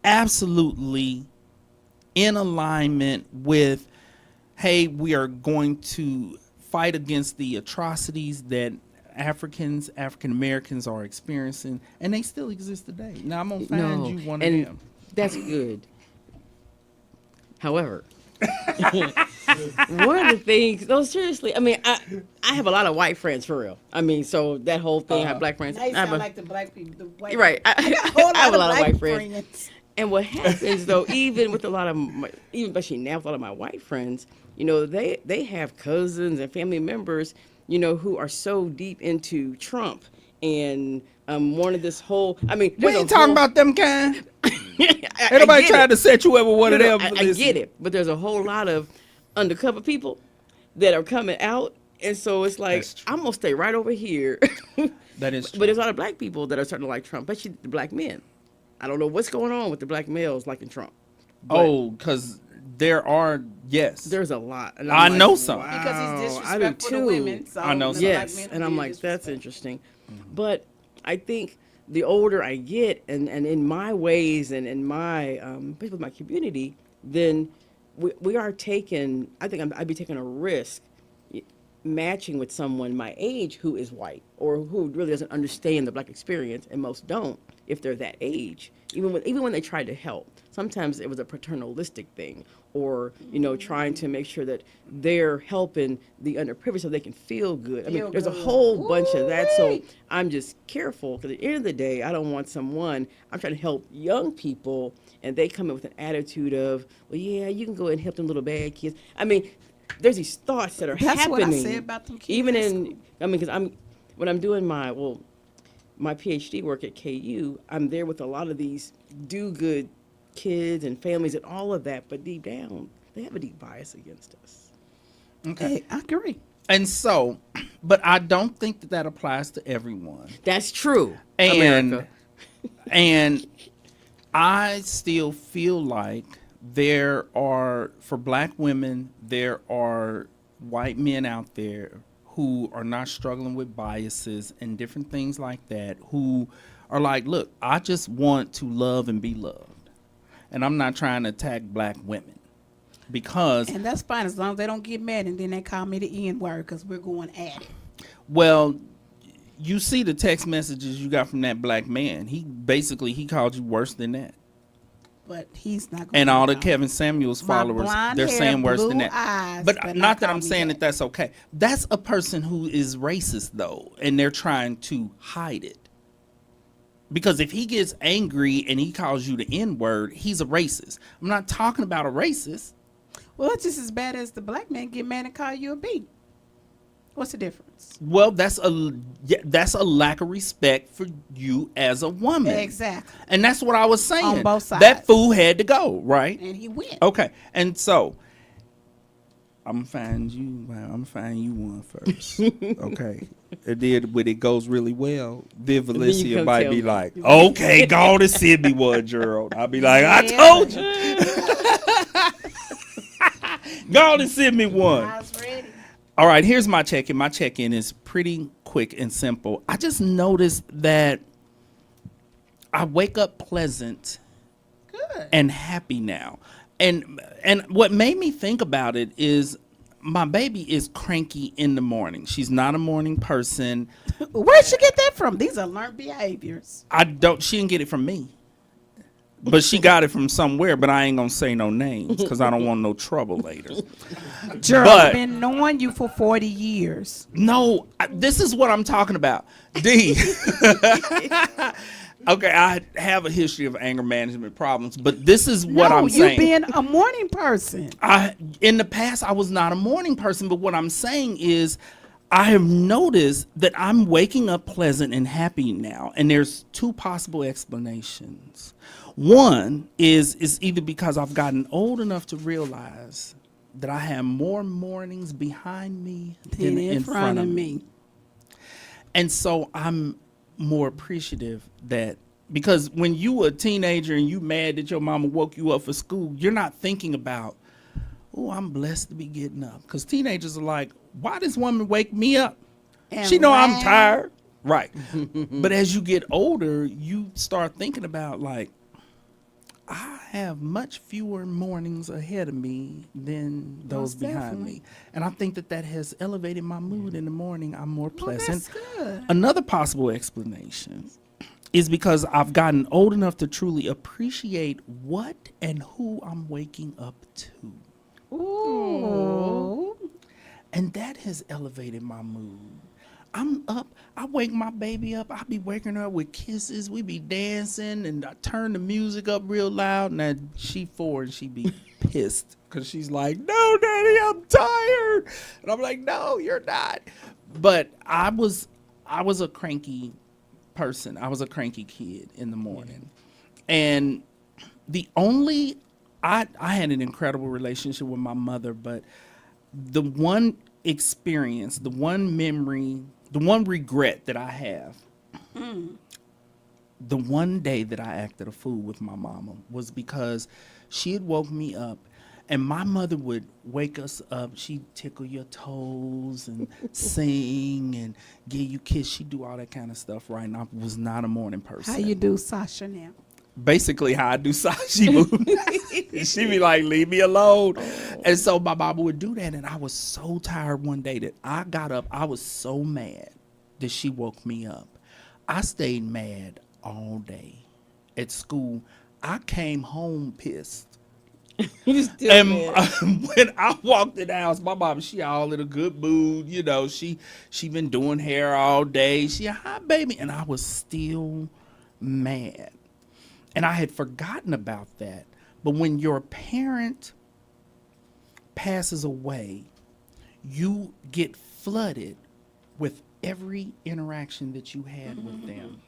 absolutely in alignment with, hey, we are going to fight against the atrocities that African Americans are experiencing, and they still exist today. Now, I'm going to find you one of them. That's good. However, one of the things, no, seriously, I mean, I have a lot of white friends for real. I mean, so that whole thing, I have black friends. Now you I have sound a- like the black people. The white right. I got a whole I have a lot of black white friends. And what happens though, even with a lot of, even especially now with a lot of my white friends, you know, they have cousins and family members, you know, who are so deep into Trump and wanted this whole. I mean, We ain't talking about them kind. Ain't Everybody trying to set you up with one of them. I get it, but there's a whole lot of undercover people that are coming out, and so it's like That's true. I'm gonna stay right over here. That is true. But there's a lot of black people that are starting to like Trump, especially the black men. I don't know what's going on with the black males liking Trump. But Oh, because there are, yes. there's a lot. And I I'm know like, some. because he's wow, I do disrespectful to too. women. So I know the some. black Yes, men and are I'm being like, that's disrespectful. interesting. But I think the older I get, and in my ways, and in my, especially with my community, then we are taking. I think I'd be taking a risk matching with someone my age who is white or who really doesn't understand the black experience, and most don't if they're that age. Even when they try to help, sometimes it was a paternalistic thing, or you know, trying to make sure that they're helping the underprivileged so they can feel good. I mean, Feel there's a good. whole bunch of that. So Woo-wee. I'm just careful because at the end of the day, I don't want someone. I'm trying to help young people, and they come in with an attitude of, well, yeah, you can go and help them little bad kids. I mean, there's these thoughts that are That's happening. what I said about them kids Even at in, school. I mean, because when I'm doing my PhD work at KU, I'm there with a lot of these do-good kids and families and all of that, but deep down, they have a deep bias against us. Okay. Hey, I agree. And so, but I don't think that applies to everyone. That's true, And America. and I still feel like there are, for black women, there are white men out there who are not struggling with biases and different things like that, who are like, look, I just want to love and be loved. And I'm not trying to attack black women because, And that's fine as long as they don't get mad and then they call me the N word because we're going at it. well, you see the text messages you got from that black man. He called you worse than that. But he's not going And to. all the Kevin Samuels My followers, blonde they're hair, saying worse than blue that. eyes, But but not not that call I'm me saying that. that that's okay. That's a person who is racist, though, and they're trying to hide it. Because if he gets angry and he calls you the N-word, he's a racist. I'm not talking about a racist. Well, it's just as bad as the black man get mad and call you a B. What's the difference? Well, that's a lack of respect for you as a woman. Exactly. And that's what I was saying. On both sides. That fool had to go, right? And he went. Okay, and so I'm gonna find you one first. Okay, and then when it goes really well, then you Valencia come might tell be me. like, "Okay, go on and send me one, Gerald." I'll be like, "I Yeah, told but- you, go on and send me one." I was ready. All right, here's my check-in. My check-in is pretty quick and simple. I just noticed that I wake up pleasant and happy now. And what made me think about it is my baby is cranky in the morning. She's not a morning person. Where'd she get that from? These are learned behaviors. She didn't get it from me. But she got it from somewhere, but I ain't gonna say no names because I don't want no trouble later. Gerald, But- I've been knowing you for 40 years. No, this is what I'm talking about. D. Okay, I have a history of anger management problems, but this is what I'm you saying. being a morning person. In the past, I was not a morning person, but what I'm saying is I have noticed that I'm waking up pleasant and happy now, and there's two possible explanations. One is either because I've gotten old enough to realize that I have more mornings behind me than in front of me. And so I'm more appreciative that, because when you a teenager and you mad that your mama woke you up for school, you're not thinking about, oh, I'm blessed to be getting up. Because teenagers are like, why this woman wake me up? And She know I'm laugh. tired. Right. But as you get older, you start thinking about, like, I have much fewer mornings ahead of me than those Most behind definitely. me. And I think that has elevated my mood in the morning. I'm more Well, pleasant. that's good. Another possible explanation is because I've gotten old enough to truly appreciate what and who I'm waking up to. Ooh. And that has elevated my mood. I'm up. I wake my baby up. I be waking her up with kisses. We be dancing, and I turn the music up real loud. Now she 4 and she be pissed because she's like, "No, Daddy, I'm tired," and I'm like, "No, you're not." But I was a cranky person. I was a cranky kid in the morning, and I had an incredible relationship with my mother, but the one experience, the one memory, the one regret that I have, the one day that I acted a fool with my mama was because she had woke me up, and my mother would wake us up. She'd tickle your toes and sing and give you kiss. She'd do all that kind of stuff, right? And I was not a morning person. How you do Sasha now? Basically how I do Sashi move. She be like, leave me alone. And so my mama would do that. And I was so tired one day that I got up. I was so mad that she woke me up. I stayed mad all day at school. I came home pissed. You still And mad. when I walked in the house, my mom, she all in a good mood. You know, she been doing hair all day. She, hi, baby. And I was still mad. And I had forgotten about that. But when your parent passes away, you get flooded with every interaction that you had with them.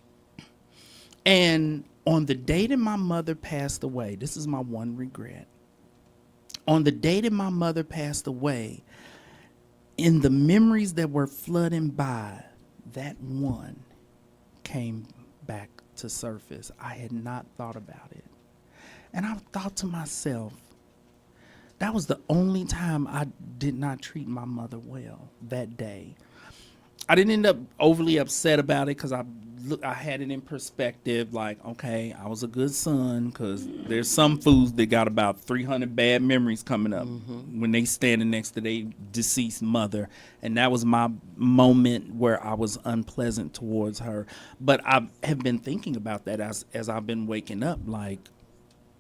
And on the day that my mother passed away, this is my one regret. On the day that my mother passed away, in the memories that were flooding by, that one came back to surface. I had not thought about it. And I thought to myself, that was the only time I did not treat my mother well that day. I didn't end up overly upset about it because I had it in perspective, like, okay, I was a good son, because there's some fools that got about 300 bad memories coming up when they standing next to their deceased mother. And that was my moment where I was unpleasant towards her. But I have been thinking about that as I've been waking up, like,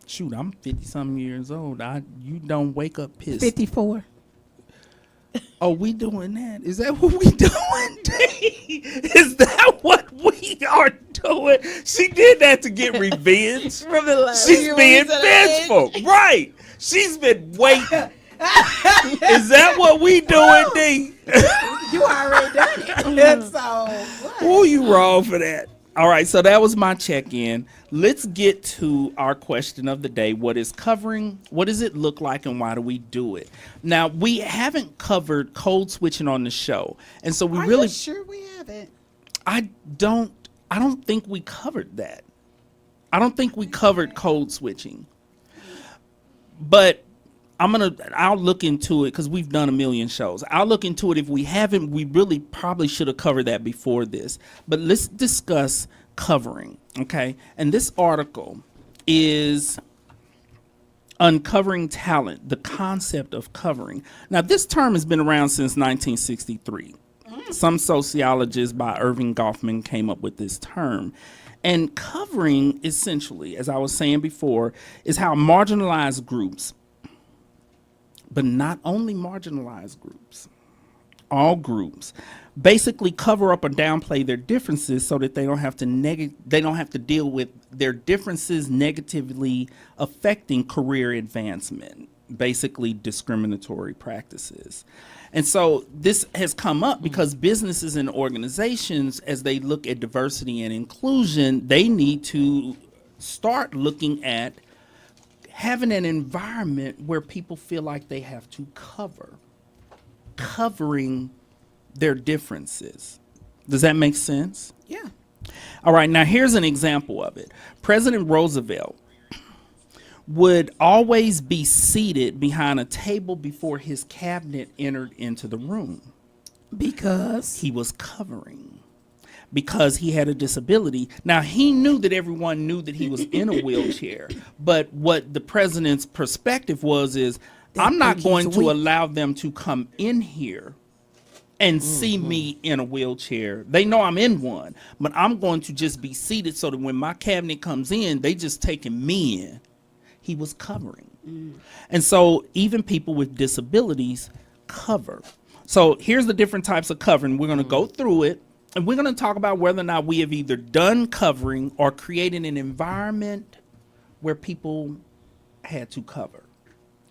shoot, I'm 50-something years old. You don't wake up pissed. 54. Oh, we doing that? Is that what we doing, D? Is that what we are doing? She did that to get revenge. Remember the last She's year when being we said that? vengeful. Right. She's been waiting. Is that what we doing, D? You already done it. So, what? Ooh, you wrong for that. All right, so that was my check-in. Let's get to our question of the day. What does it look like, and why do we do it? Now, we haven't covered code switching on the show. And so we Are really you sure we haven't? I don't think we covered that. I don't think we covered code switching. But I'll look into it because we've done a million shows. I'll look into it. If we haven't, we really probably should have covered that before this. But let's discuss covering, okay? And this article is Uncovering Talent, the concept of covering. Now, this term has been around since 1963. Some sociologists by Irving Goffman came up with this term. And covering, essentially, as I was saying before, is how marginalized groups, but not only marginalized groups, all groups, basically cover up or downplay their differences so that they don't have to deal with their differences negatively affecting career advancement, basically discriminatory practices. And so this has come up because businesses and organizations, as they look at diversity and inclusion, they need to start looking at having an environment where people feel like they have to covering their differences. Does that make sense? Yeah. All right, now here's an example of it. President Roosevelt would always be seated behind a table before his cabinet entered into the room. Because He was covering. Because he had a disability. Now, he knew that everyone knew that he was in a wheelchair. But what the president's perspective is, I'm not think going he's to weak. allow them to come in here and see me in a wheelchair. They know I'm in one, but I'm going to just be seated so that when my cabinet comes in, they just taking me in. He was covering. And so even people with disabilities cover. So here's the different types of covering. We're going to go through it, and we're going to talk about whether or not we have either done covering or created an environment where people had to cover.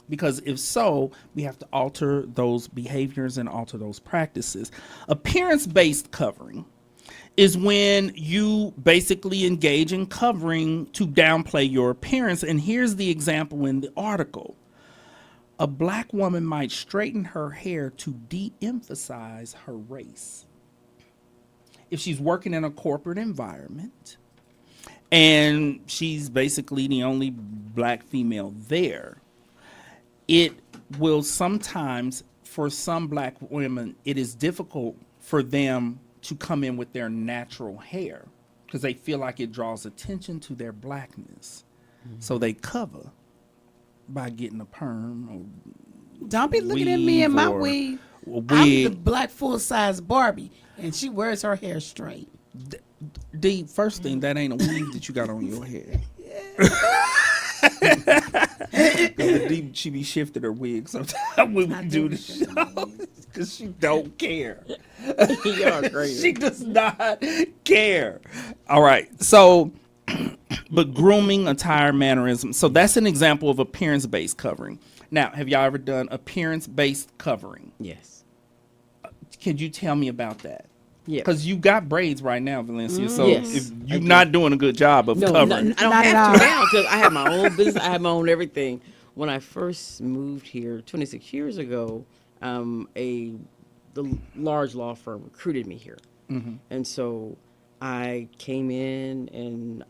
Because if so, we have to alter those behaviors and alter those practices. Appearance-based covering is when you basically engage in covering to downplay your appearance. And here's the example in the article. A black woman might straighten her hair to de-emphasize her race. If she's working in a corporate environment and she's basically the only black female there, it will sometimes, for some black women, it is difficult for them to come in with their natural hair because they feel like it draws attention to their blackness. So they cover by getting a perm don't be looking at me in my weave. or I'm the wig. black full-size Barbie, and she wears her hair straight. The first thing, that ain't a weave that you got on your head. She be shifting her wig sometimes when we do the show because she don't care. Y'all crazy. She does not care. All right. So, but grooming, attire, mannerism. So that's an example of appearance-based covering. Now, have y'all ever done appearance-based covering? Yes. Can you tell me about that? Yeah. Because you got braids right now, Valencia. So Yes, if I you're do. not doing a good job of No, covering. I don't Not at have all. to now because I have my own business. I have my own everything. When I first moved here 26 years ago, the large law firm recruited me here, and so I came in and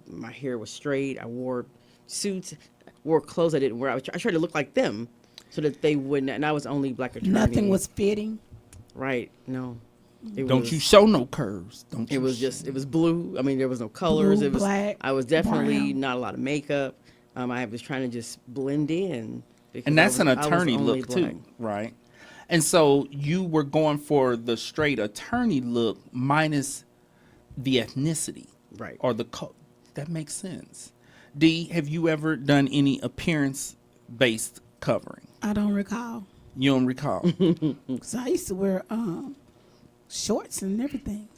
my hair was straight. I wore suits, wore clothes I didn't wear. I tried to look like them so that they wouldn't. And I was only black attorney. Nothing was fitting. right. No, it Don't was, you show no curves. Don't It you was just, it was blue. I mean, there was no colors. Blue, It was, black, I was definitely brown. not a lot of makeup. I was trying to just blend in. because And that's I an was attorney only look black. too, right? And so you were going for the straight attorney look minus the ethnicity, Right. Or that makes sense. D, have you ever done any appearance-based covering? I don't recall. You don't recall? Because I used to wear shorts and everything.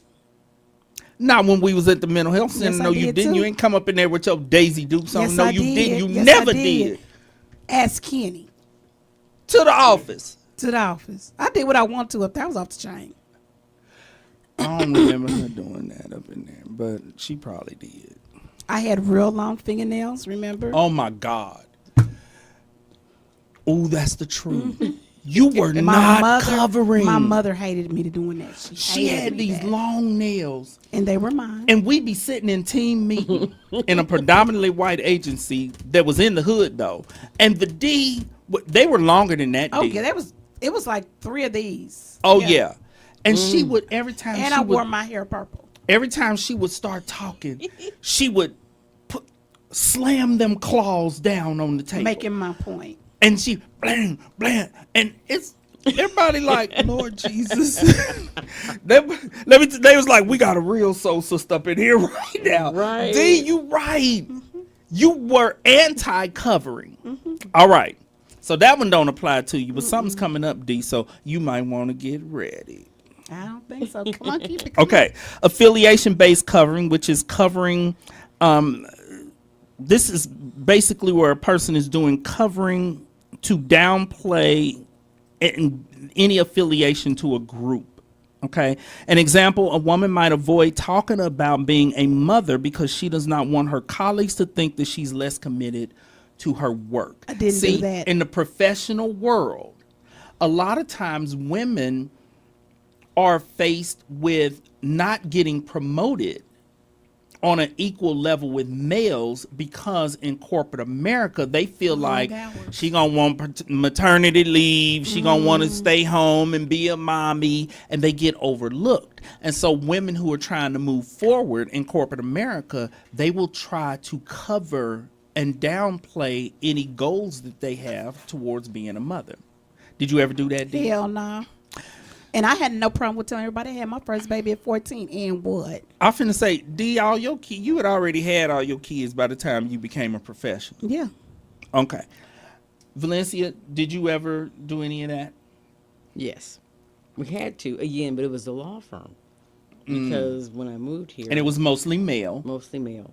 Not when we was at the mental health center. Yes, I No, you did, didn't. too. You ain't come up in there with your Daisy Dukes on. Yes, No, I you did. didn't. You Yes, I never did. did. Ask Kenny To the office. to the office. I did what I want to up there. I was off the chain. I don't remember her doing that up in there, but she probably did. I had real long fingernails, remember? Oh my God. Oh, that's the truth. You were not covering. My mother hated me to doing that. She hated had me these that. long nails. And they were mine. And we'd be sitting in team meeting in a predominantly white agency that was in the hood though. And the D They were longer than that. Oh D. yeah, it was like 3 of these. Oh yeah. And she would every time And she I wore would my hair purple. every time she would start talking, she would slam them claws down on the table. Making my point. And she blam blam, and it's everybody like Lord Jesus. they was like, we got a real soul sister up in here right now. Right. D, you right. You were anti-covering. All right. So that one don't apply to you, but something's coming up, D. So you might want to get ready. I don't think so. Come on, keep it. Come Okay, affiliation-based covering, which is covering. This is basically where a person is doing covering to downplay any affiliation to a group. Okay, an example: a woman might avoid talking about being a mother because she does not want her colleagues to think that she's less committed to her work. I didn't do that. In the professional world, a lot of times women are faced with not getting promoted on an equal level with males because in corporate America they feel like hours. she gonna want maternity leave, she gonna want to stay home and be a mommy, and they get overlooked. And so women who are trying to move forward in corporate America, they will try to cover and downplay any goals that they have towards being a mother. Did you ever do that, Dee? Hell no. And I had no problem with telling everybody I had my first baby at 14 and what? I finna say, D, all your kids, you had already had all your kids by the time you became a professional. Yeah. Okay. Valencia, did you ever do any of that? Yes. We had to, again, but it was a law firm. Because when I moved here, And it was mostly male. mostly male.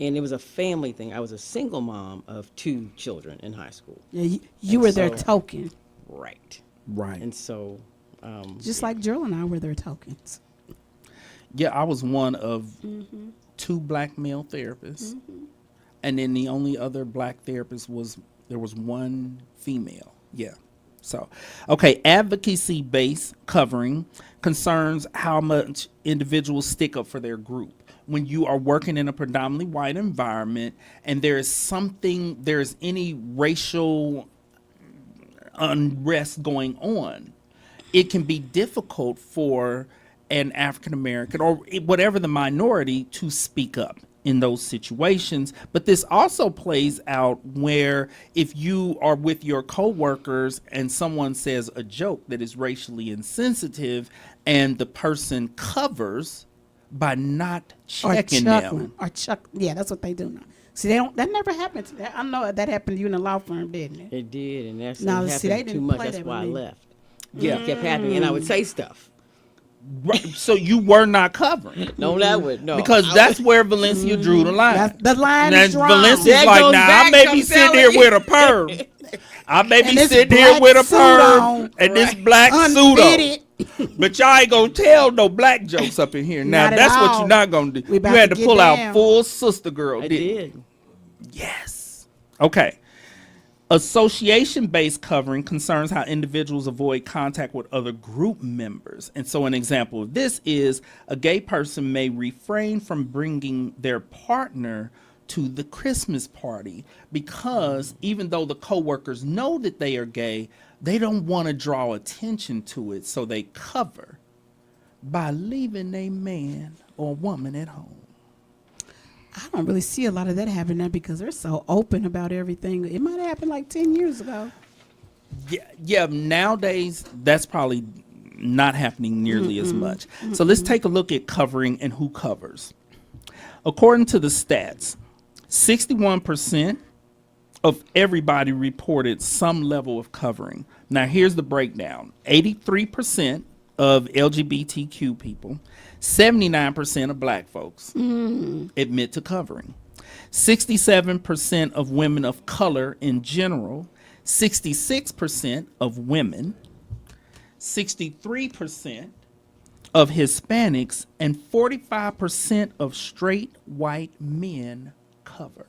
And it was a family thing. I was a single mom of 2 children in high school. Yeah, you were their so- token. Right. Right. And so, Just like Jill and I were their tokens. Yeah, I was one of 2 black male therapists. And then the only other black therapist there was 1 female. Yeah. So, okay, advocacy-based covering concerns how much individuals stick up for their group. When you are working in a predominantly white environment and there's any racial unrest going on, it can be difficult for an African American or whatever the minority to speak up in those situations. But this also plays out where if you are with your coworkers and someone says a joke that is racially insensitive and the person covers by not checking them. Yeah, that's what they do now. See, that never happened to that. I know that happened to you in a law firm, didn't it? it did, and that's No, it see, happened they too didn't much. play That's that why I with me. left. Yeah. It kept happening, and I would say stuff. Right, so you were not covering. No, that would no. Because that's where Valencia drew the line. The line And is drawn. Valencia's That like, goes now I back, may I'm be sitting telling here you." with a perm. I may be And this sitting here black with a suit perm on, and this black suit on. unfitted. But y'all ain't gonna tell no black jokes up in here. Now Not at that's what all. you're not gonna do. We You about had to to get pull out down. full sister girl. I didn't you? did. Yes. Okay. Association-based covering concerns how individuals avoid contact with other group members. And so an example of this is a gay person may refrain from bringing their partner to the Christmas party because even though the coworkers know that they are gay, they don't want to draw attention to it, so they cover by leaving a man or woman at home. I don't really see a lot of that happening now because they're so open about everything. It might have happened like 10 years ago. Yeah, nowadays that's probably not happening nearly as much. So let's take a look at covering and who covers. According to the stats, 61% of everybody reported some level of covering. Now here's the breakdown. 83% of LGBTQ people, 79% of black folks admit to covering. 67% of women of color in general, 66% of women, 63% of Hispanics, and 45% of straight white men cover.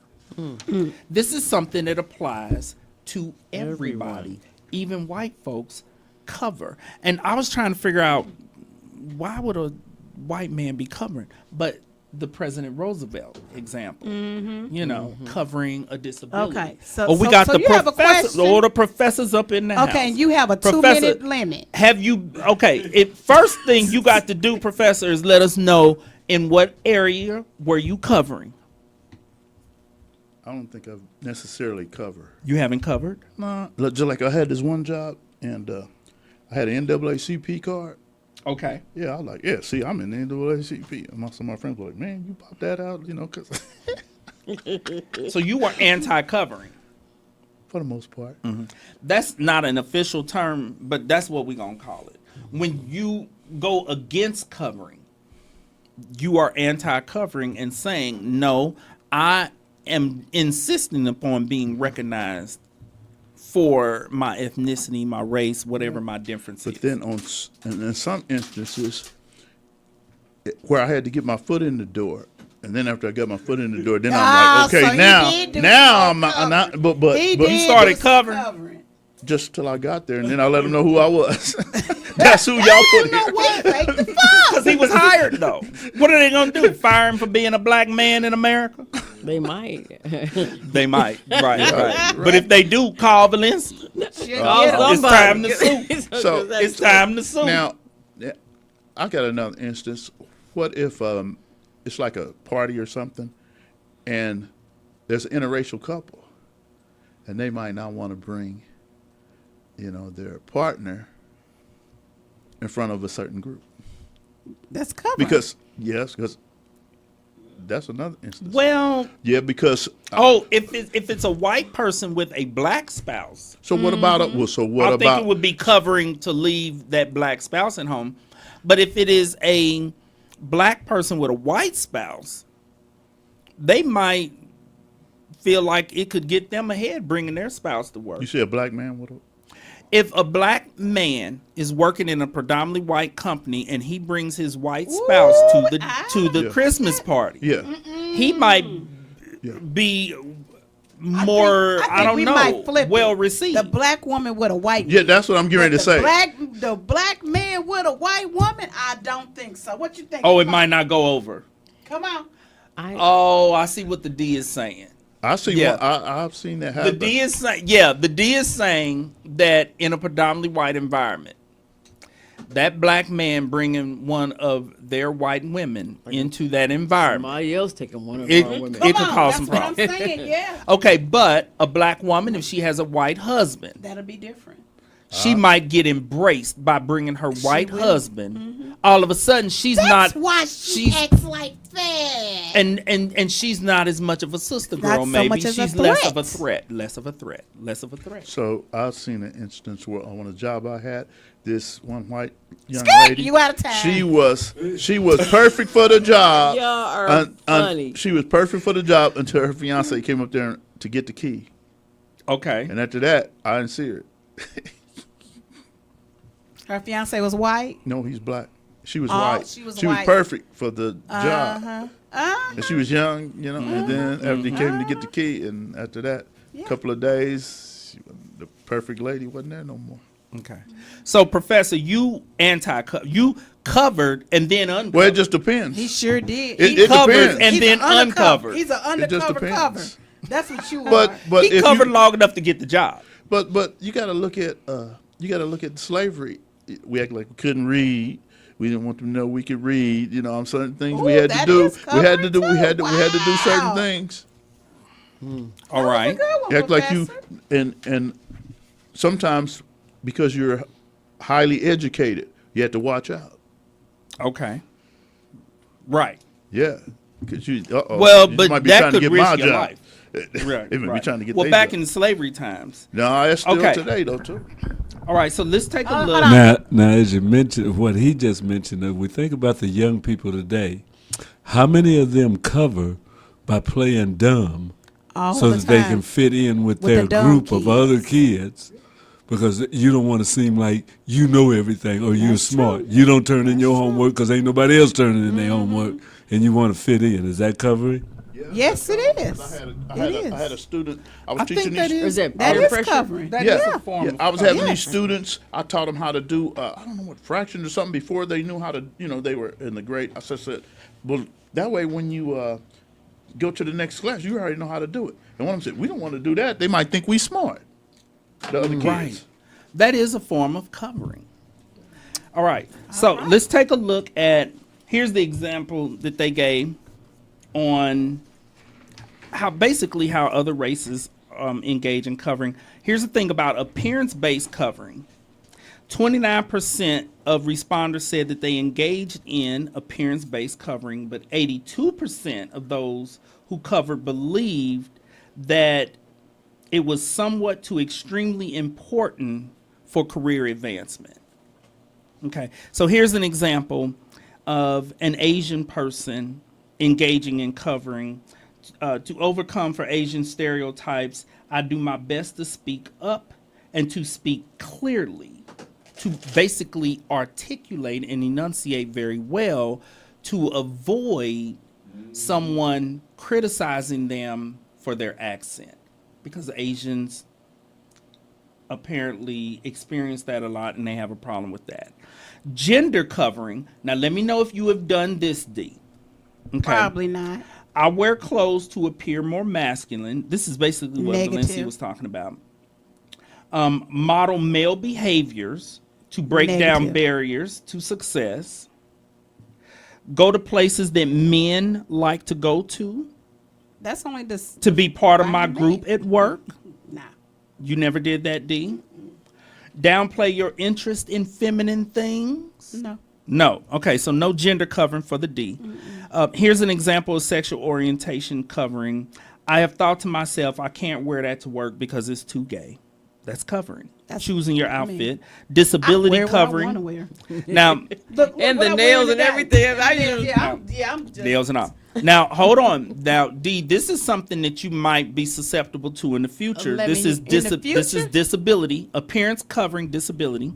This is something that applies to everybody, even white folks cover. And I was trying to figure out why would a white man be covering? But the President Roosevelt example. You know, covering a disability. Okay, so- or we so- got so the you have a professors, question? or the professors up in the house. Okay, and you have a Professor, 2-minute limit. Have you? Okay, first thing you got to do, Professor, is let us know in what area were you covering. I don't think I've necessarily covered. You haven't covered. Just like I had this one job, and I had an NAACP card. Okay. Yeah, I was like, yeah, see, I'm in the NAACP. And some of my friends were like, man, you pop that out, you know, because So you were anti-covering. for the most part. That's not an official term, but that's what we're going to call it. When you go against covering, you are anti-covering and saying, no, I am insisting upon being recognized for my ethnicity, my race, whatever my difference But is. then and in some instances, where I had to get my foot in the door, and then after I got my foot in the door, then I'm like, so okay, he now did do I'm some not, but He you did started do some covering. just till I got there, and then I let them know who I was. That's who y'all put You know here. what? Take the fuck. Because he was hired, though. What are they going to do? Fire him for being a black man in America? They might. They might. Right. But if they do, call Valencia. It's time to sue. So It's time to sue. now, yeah, I got another instance. What if it's like a party or something, and there's an interracial couple, and they might not want to bring, their partner in front of a certain group That's covering. because that's another instance. Well, Yeah, because if it's a white person with a black spouse, so what about it? Well, so what I about think it would be covering to leave that black spouse at home. But if it is a black person with a white spouse, they might feel like it could get them ahead bringing their spouse to work. you see a black man with a If a black man is working in a predominantly white company and he brings his white spouse to the Yeah. Christmas party, yeah. he might Yeah. be more, I, think don't we know, might flip well it. received. The black woman with a white Yeah, that's what I'm getting ready to say. The black man with a white woman, I don't think so. What you think? Oh, it Come might on. not go over. Come on. Oh, I see what the D is saying. I see. Yeah. I've seen that The happen. D is saying, the D is saying that in a predominantly white environment, that black man bringing one of their white women into that environment, Somebody else taking one of it, our women. it could Come on, cause that's some what I'm problems. saying, yeah. Okay, but a black woman, if she has a white husband, That'll be different. she might get embraced by bringing her white husband. All of a sudden, she's That's not. why she acts like that. And she's not as much of a sister Not girl. so Maybe much as a she's less of a threat. threat. Less of a threat. So I've seen an instance where on a job I had, this one white young Skirt, lady. you out of time. She was perfect for the job. Y'all are funny. She was perfect for the job until her fiance came up there to get the key, Okay. and after that, I didn't see her. Her fiance was white. No, he's black. She was Oh, white. she was was white. perfect for the job, Uh-huh. and she was young, And then after he came to get the key, and after that, couple of days, the perfect lady wasn't there no more. Okay. So, Professor, you you covered and then uncovered. Well, it just depends. He sure did. It covered depends. and He's then an undercover. uncovered. He's an It just undercover depends. cover. That's what you But are. but he if covered you, long enough to get the job. but you got to look at slavery. We act like we couldn't read. We didn't want them to know we could read. Certain things we Ooh, had to that do. is We had to do. covering We had to. We had to do certain Wow. things. All right. You act like you and sometimes because you're highly educated, you have to watch out. Okay. Right. Yeah, because you. Well, you but might be that trying could to get risk my your job. life. Right. They might be trying to get. Well, their back job. in slavery times. No, it's still Okay. today though too. All right. So let's take a Hold look. on. Now, as you mentioned, what he just mentioned, if we think about the young people today, how many of them cover by playing dumb All so the that they time. can fit in with With their the dumb group of kids. other kids? Because you don't want to seem like you know everything or you're That's smart. true. You don't turn in your homework because ain't nobody else turning in their homework, and you want to fit in. Is that covering? Yes, it is. I had a student. I was I teaching think that these. Or is that That peer is pressure? covering. That Yeah, is a form yeah. of I was having Yes. these students. I taught them how to do I don't know what fractions or something before they knew how to. They were in the grade. I said, well, That way, when you go to the next class, you already know how to do it. And one of them said, we don't want to do that. They might think we smart. The other kids. Right. That is a form of covering. All right. So let's take a look at, here's the example that they gave on how other races engage in covering. Here's the thing about appearance-based covering. 29% of responders said that they engaged in appearance-based covering, but 82% of those who covered believed that it was somewhat to extremely important for career advancement. Okay, so here's an example of an Asian person engaging in covering. To overcome for Asian stereotypes, I do my best to speak up and to speak clearly, to basically articulate and enunciate very well to avoid someone criticizing them for their accent, because Asians apparently experience that a lot and they have a problem with that. Gender covering. Now let me know if you have done this, D. Okay. Probably not. I wear clothes to appear more masculine. This is basically what Negative. Valencia was talking about. Model male behaviors to break down Negative. barriers to success. Go to places that men like to go to That's only this. be part of my Fine group man. at work. Nah. You never did that, D? Downplay your interest in feminine things. No. No. Okay, so no gender covering for the D. Here's an example of sexual orientation covering. I have thought to myself, I can't wear that to work because it's too gay. That's covering. That's- Choosing your I mean, outfit. Disability I wear covering. What I wanna wear. Now, Look, And what the I'm nails wearing and today. everything. I Yeah, use- I'm just. nails and all. Now, hold on. Now, D, this is something that you might be susceptible to in the future. Let This me- is in the this is future? disability, appearance covering disability.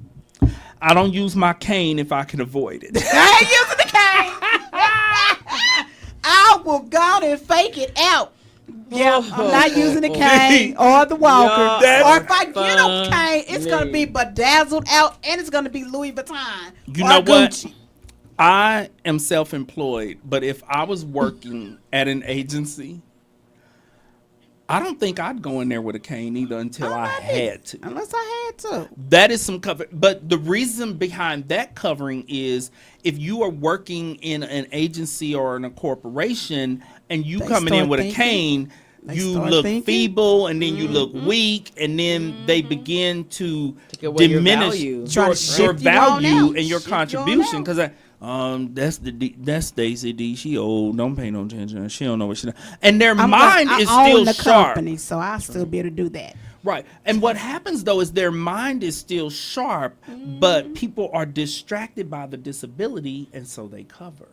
I don't use my cane if I can avoid it. I ain't using the cane. I will go out and fake it out. Yeah, I'm not using the cane or the walker. Yeah, Or if I get a cane, it's gonna be bedazzled out and it's gonna be Louis Vuitton. You or know what? Gucci. I am self-employed, but if I was working at an agency, I don't think I'd go in there with a cane either until I had to. Unless I had to. That is some cover. But the reason behind that covering is if you are working in an agency or in a corporation and you They coming in start with thinking. a cane, They you start look thinking. feeble and then you look weak and then they begin to Take away your diminish value. Try to your shift you on value out. and your Shift you on contribution. out. Because that's Stacy D. She old. Don't pay no attention. She don't know what she does. And their mind is I still own the sharp. company, so I still be able to do that. Right. And what happens though is their mind is still sharp, but people are distracted by the disability and so they cover.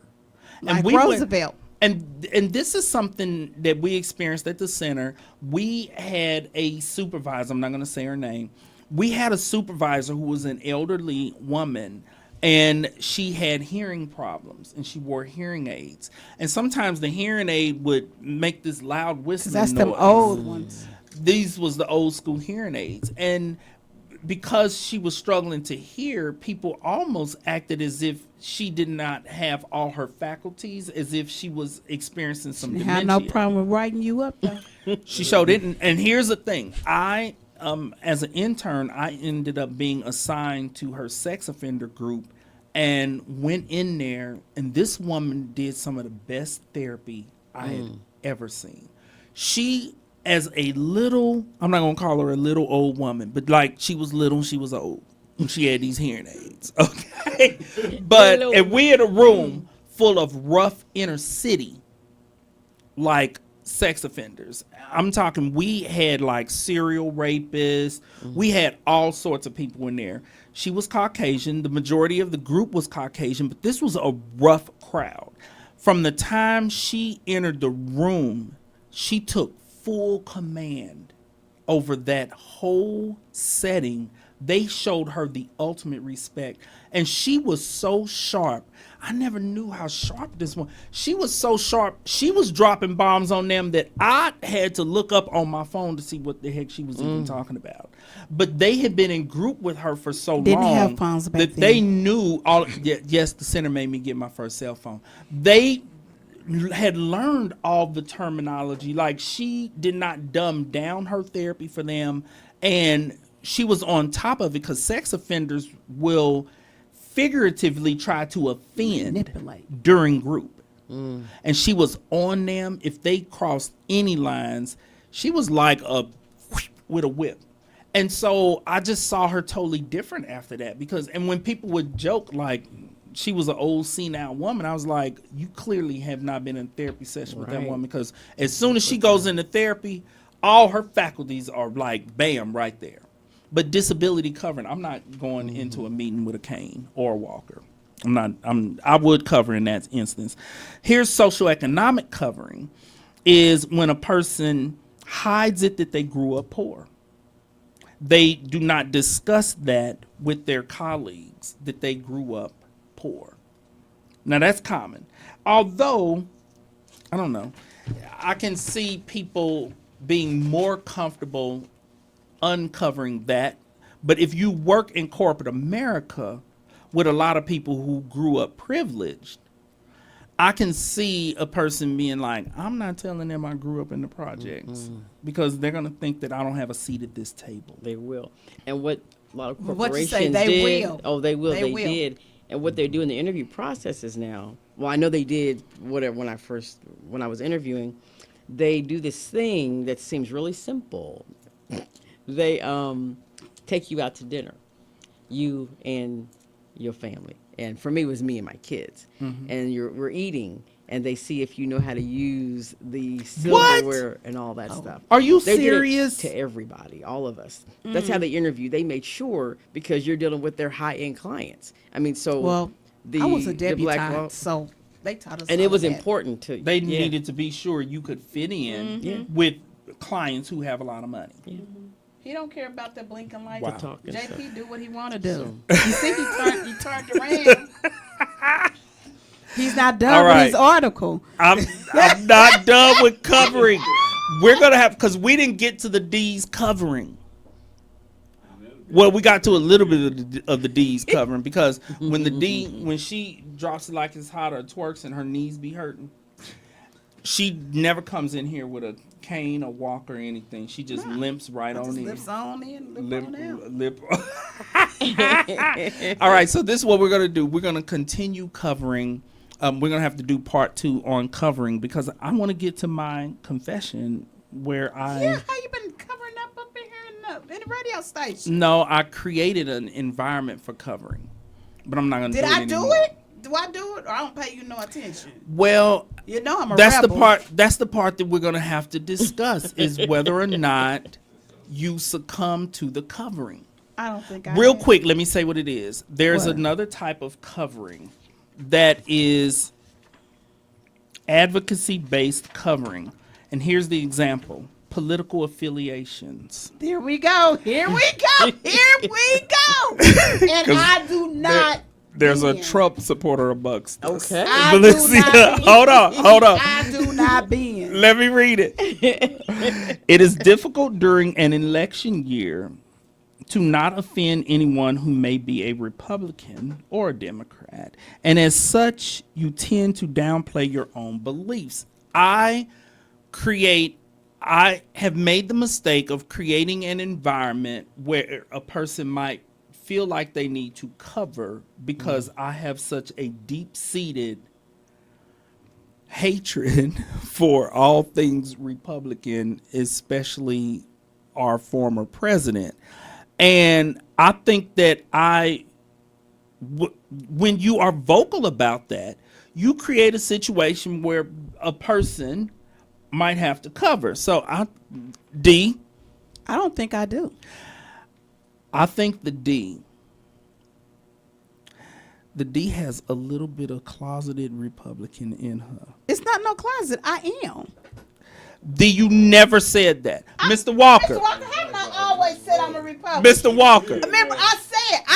Like we went- Roosevelt. and this is something that we experienced at the center. We had a supervisor, I'm not going to say her name. We had a supervisor who was an elderly woman and she had hearing problems and she wore hearing aids. And sometimes the hearing aid would make this loud whistling That's them noise. old ones. These was the old school hearing aids. And because she was struggling to hear, people almost acted as if she did not have all her faculties, as if she was experiencing some I dementia. have no problem with writing you up though. She showed it. And here's the thing. I, as an intern, I ended up being assigned to her sex offender group and went in there. And this woman did some of the best therapy I had ever seen. She, as a little, I'm not going to call her a little old woman, but like she was little, she was old. And she had these hearing aids. Okay. But if we in a room full of rough inner city, like sex offenders. I'm talking, we had like serial rapists. We had all sorts of people in there. She was Caucasian. The majority of the group was Caucasian, but this was a rough crowd. From the time she entered the room, she took full command over that whole setting. They showed her the ultimate respect. And she was so sharp. I never knew how sharp this one. She was so sharp. She was dropping bombs on them that I had to look up on my phone to see what the heck she was even talking about. But they had been in group with her for so Didn't long have phones back that they then. knew all. Yes, the center made me get my first cell phone. They had learned all the terminology. Like, she did not dumb down her therapy for them, and she was on top of it, because sex offenders will figuratively try to offend Manipulate. during group. And she was on them. If they crossed any lines, she was like a with a whip. And so I just saw her totally different after that, because, and when people would joke like she was an old senile woman, I was like, you clearly have not been in a therapy session with that Right. woman, because as soon as she goes into therapy, all her faculties are like bam right there. But disability covering, I'm not going into a meeting with a cane or a walker. I would cover in that instance. Here's socioeconomic covering, is when a person hides it that they grew up poor. They do not discuss that with their colleagues, that they grew up poor. Now that's common. Although, I don't know, I can see people being more comfortable uncovering that. But if you work in corporate America with a lot of people who grew up privileged, I can see a person being like, I'm not telling them I grew up in the projects, because they're going to think that I don't have a seat at this table. They will. And what a lot of But corporations what you say, they did. will. Oh, they will. They They, will. did. And what they're doing in the interview processes now. Well, I know they did whatever when I was interviewing. They do this thing that seems really simple. They take you out to dinner, you and your family. And for me, it was me and my kids. And we're eating, and they see if you know how to use the silverware and all that stuff. Are you They did it serious? to everybody, all of us. That's how they interview. They made sure, because you're dealing with their high-end clients. I mean, so Well, the I was a the Black debutante, Wall- so they taught us. and all it was that. important to They yeah. needed to be sure you could fit in with clients who have a lot of money. He don't care about the blinking lights. Wow. Talking JP stuff. do what he want to do. You see, he turned around. He's not done All with right. his article. I'm not done with covering. We're going to have, because we didn't get to the D's covering. Well, we got to a little bit of the D's covering, because when she drops it like it's hot or twerks and her knees be hurting, she never comes in here with a cane or walker or anything. She just limps right on Just in. lips on in, lip on out. Lip. All right, so this is what we're going to do. We're going to continue covering. We're going to have to do part 2 on covering, because I want to get to my confession where I... Yeah, how you been covering up in here in the radio station? No, I created an environment for covering, but I'm not going to Did do it I do anymore. it? Do I do it, or I don't pay you no attention? Well, You know I'm a that's rebel. the part. That's the part that we're going to have to discuss is whether or not you succumb to the covering. I don't think I Real have. quick, let me say what it is. There's What? another type of covering that is advocacy-based covering, and here's the example: political affiliations. Here we go. Here we go. Here we go. And I do not. There's a bend. Trump supporter amongst us. Okay. I do Valencia, not bend. hold on. I do not bend. Let me read it. It is difficult during an election year to not offend anyone who may be a Republican or a Democrat. And as such, you tend to downplay your own beliefs. I have made the mistake of creating an environment where a person might feel like they need to cover because I have such a deep-seated hatred for all things Republican, especially our former president. And I think that when you are vocal about that, you create a situation where a person might have to cover. So D, I don't think I do. I think the D has a little bit of closeted Republican in her. It's not no closet. I am. D, you never said that. Mr. Walker. Mr. Walker, haven't I always said I'm a Republican? Mr. Walker. Remember, I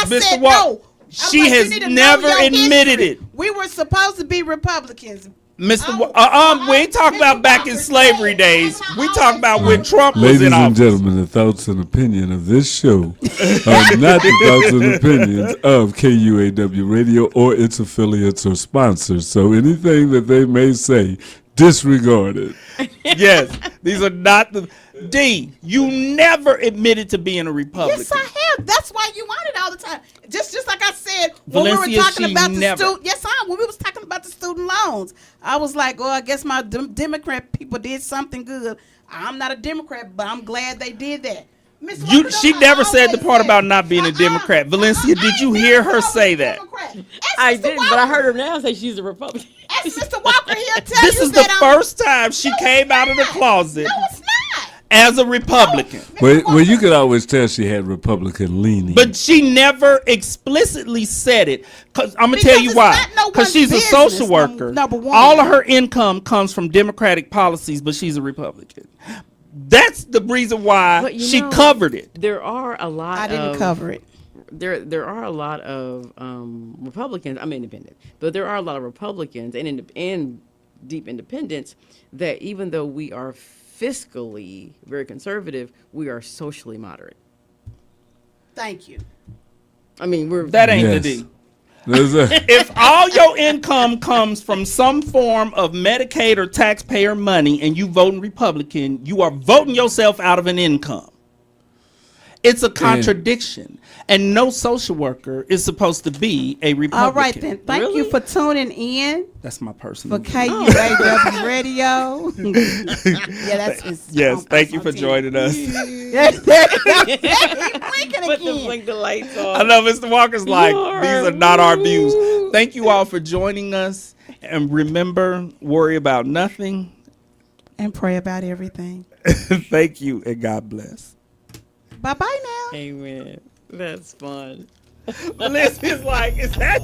Mr. said Walker, no. I'm she like, you has need to never know your admitted history. it. We were supposed to be Republicans. Mr. We ain't talking about back in slavery days. We talking about when Trump was Ladies in and office. gentlemen, the thoughts and opinion of this show are not the thoughts and opinions of KUAW Radio or its affiliates or sponsors. So anything that they may say, disregard it. Yes, these are not the. D, you never admitted to being a Republican. Yes, I have. That's why you want it all the time. Just like I said when we Valencia, were talking she about never- the student. Yes, when we was talking about the student loans, I was like, "Oh, I guess my Democrat people did something good." I'm not a Democrat, but I'm glad they did that. Miss Walker, She don't never said the always part say- about not being a Democrat. Valencia, did you hear her say that? I didn't, but I heard her now say she's a Republican. As Mr. Walker here tell This you is the that first time she came out of the closet No, it's not. as a Republican. Well, you could always tell she had Republican leaning. But she never explicitly said it. Cause I'm gonna Because tell you it's why. not no Because one's she's a business, social worker. number one. All of her income comes from Democratic policies, but she's a Republican. That's the reason why But you she know, covered it. There are a lot. I didn't of, cover it. There are a lot of Republicans. I'm independent, but there are a lot of Republicans and deep independents that even though we are fiscally very conservative, we are socially moderate. Thank you. I mean, we're That ain't Yes. the D. There's a- If all your income comes from some form of Medicaid or taxpayer money and you voting Republican, you are voting yourself out of an income. It's a contradiction. And no social worker is supposed to be a Republican. All right then. Thank you Really? for tuning in That's my personal for view. KUAW Radio. Yeah, that's his Yes, thank you for joining us. Yes, winking put the again. blink the lights I on. know Mr. Walker's like, Lord. these are not our views. Thank you all for joining us. And remember, worry about nothing. And pray about everything. Thank you and God bless. Bye bye now. Amen. That's fun. Melissa's like, is that...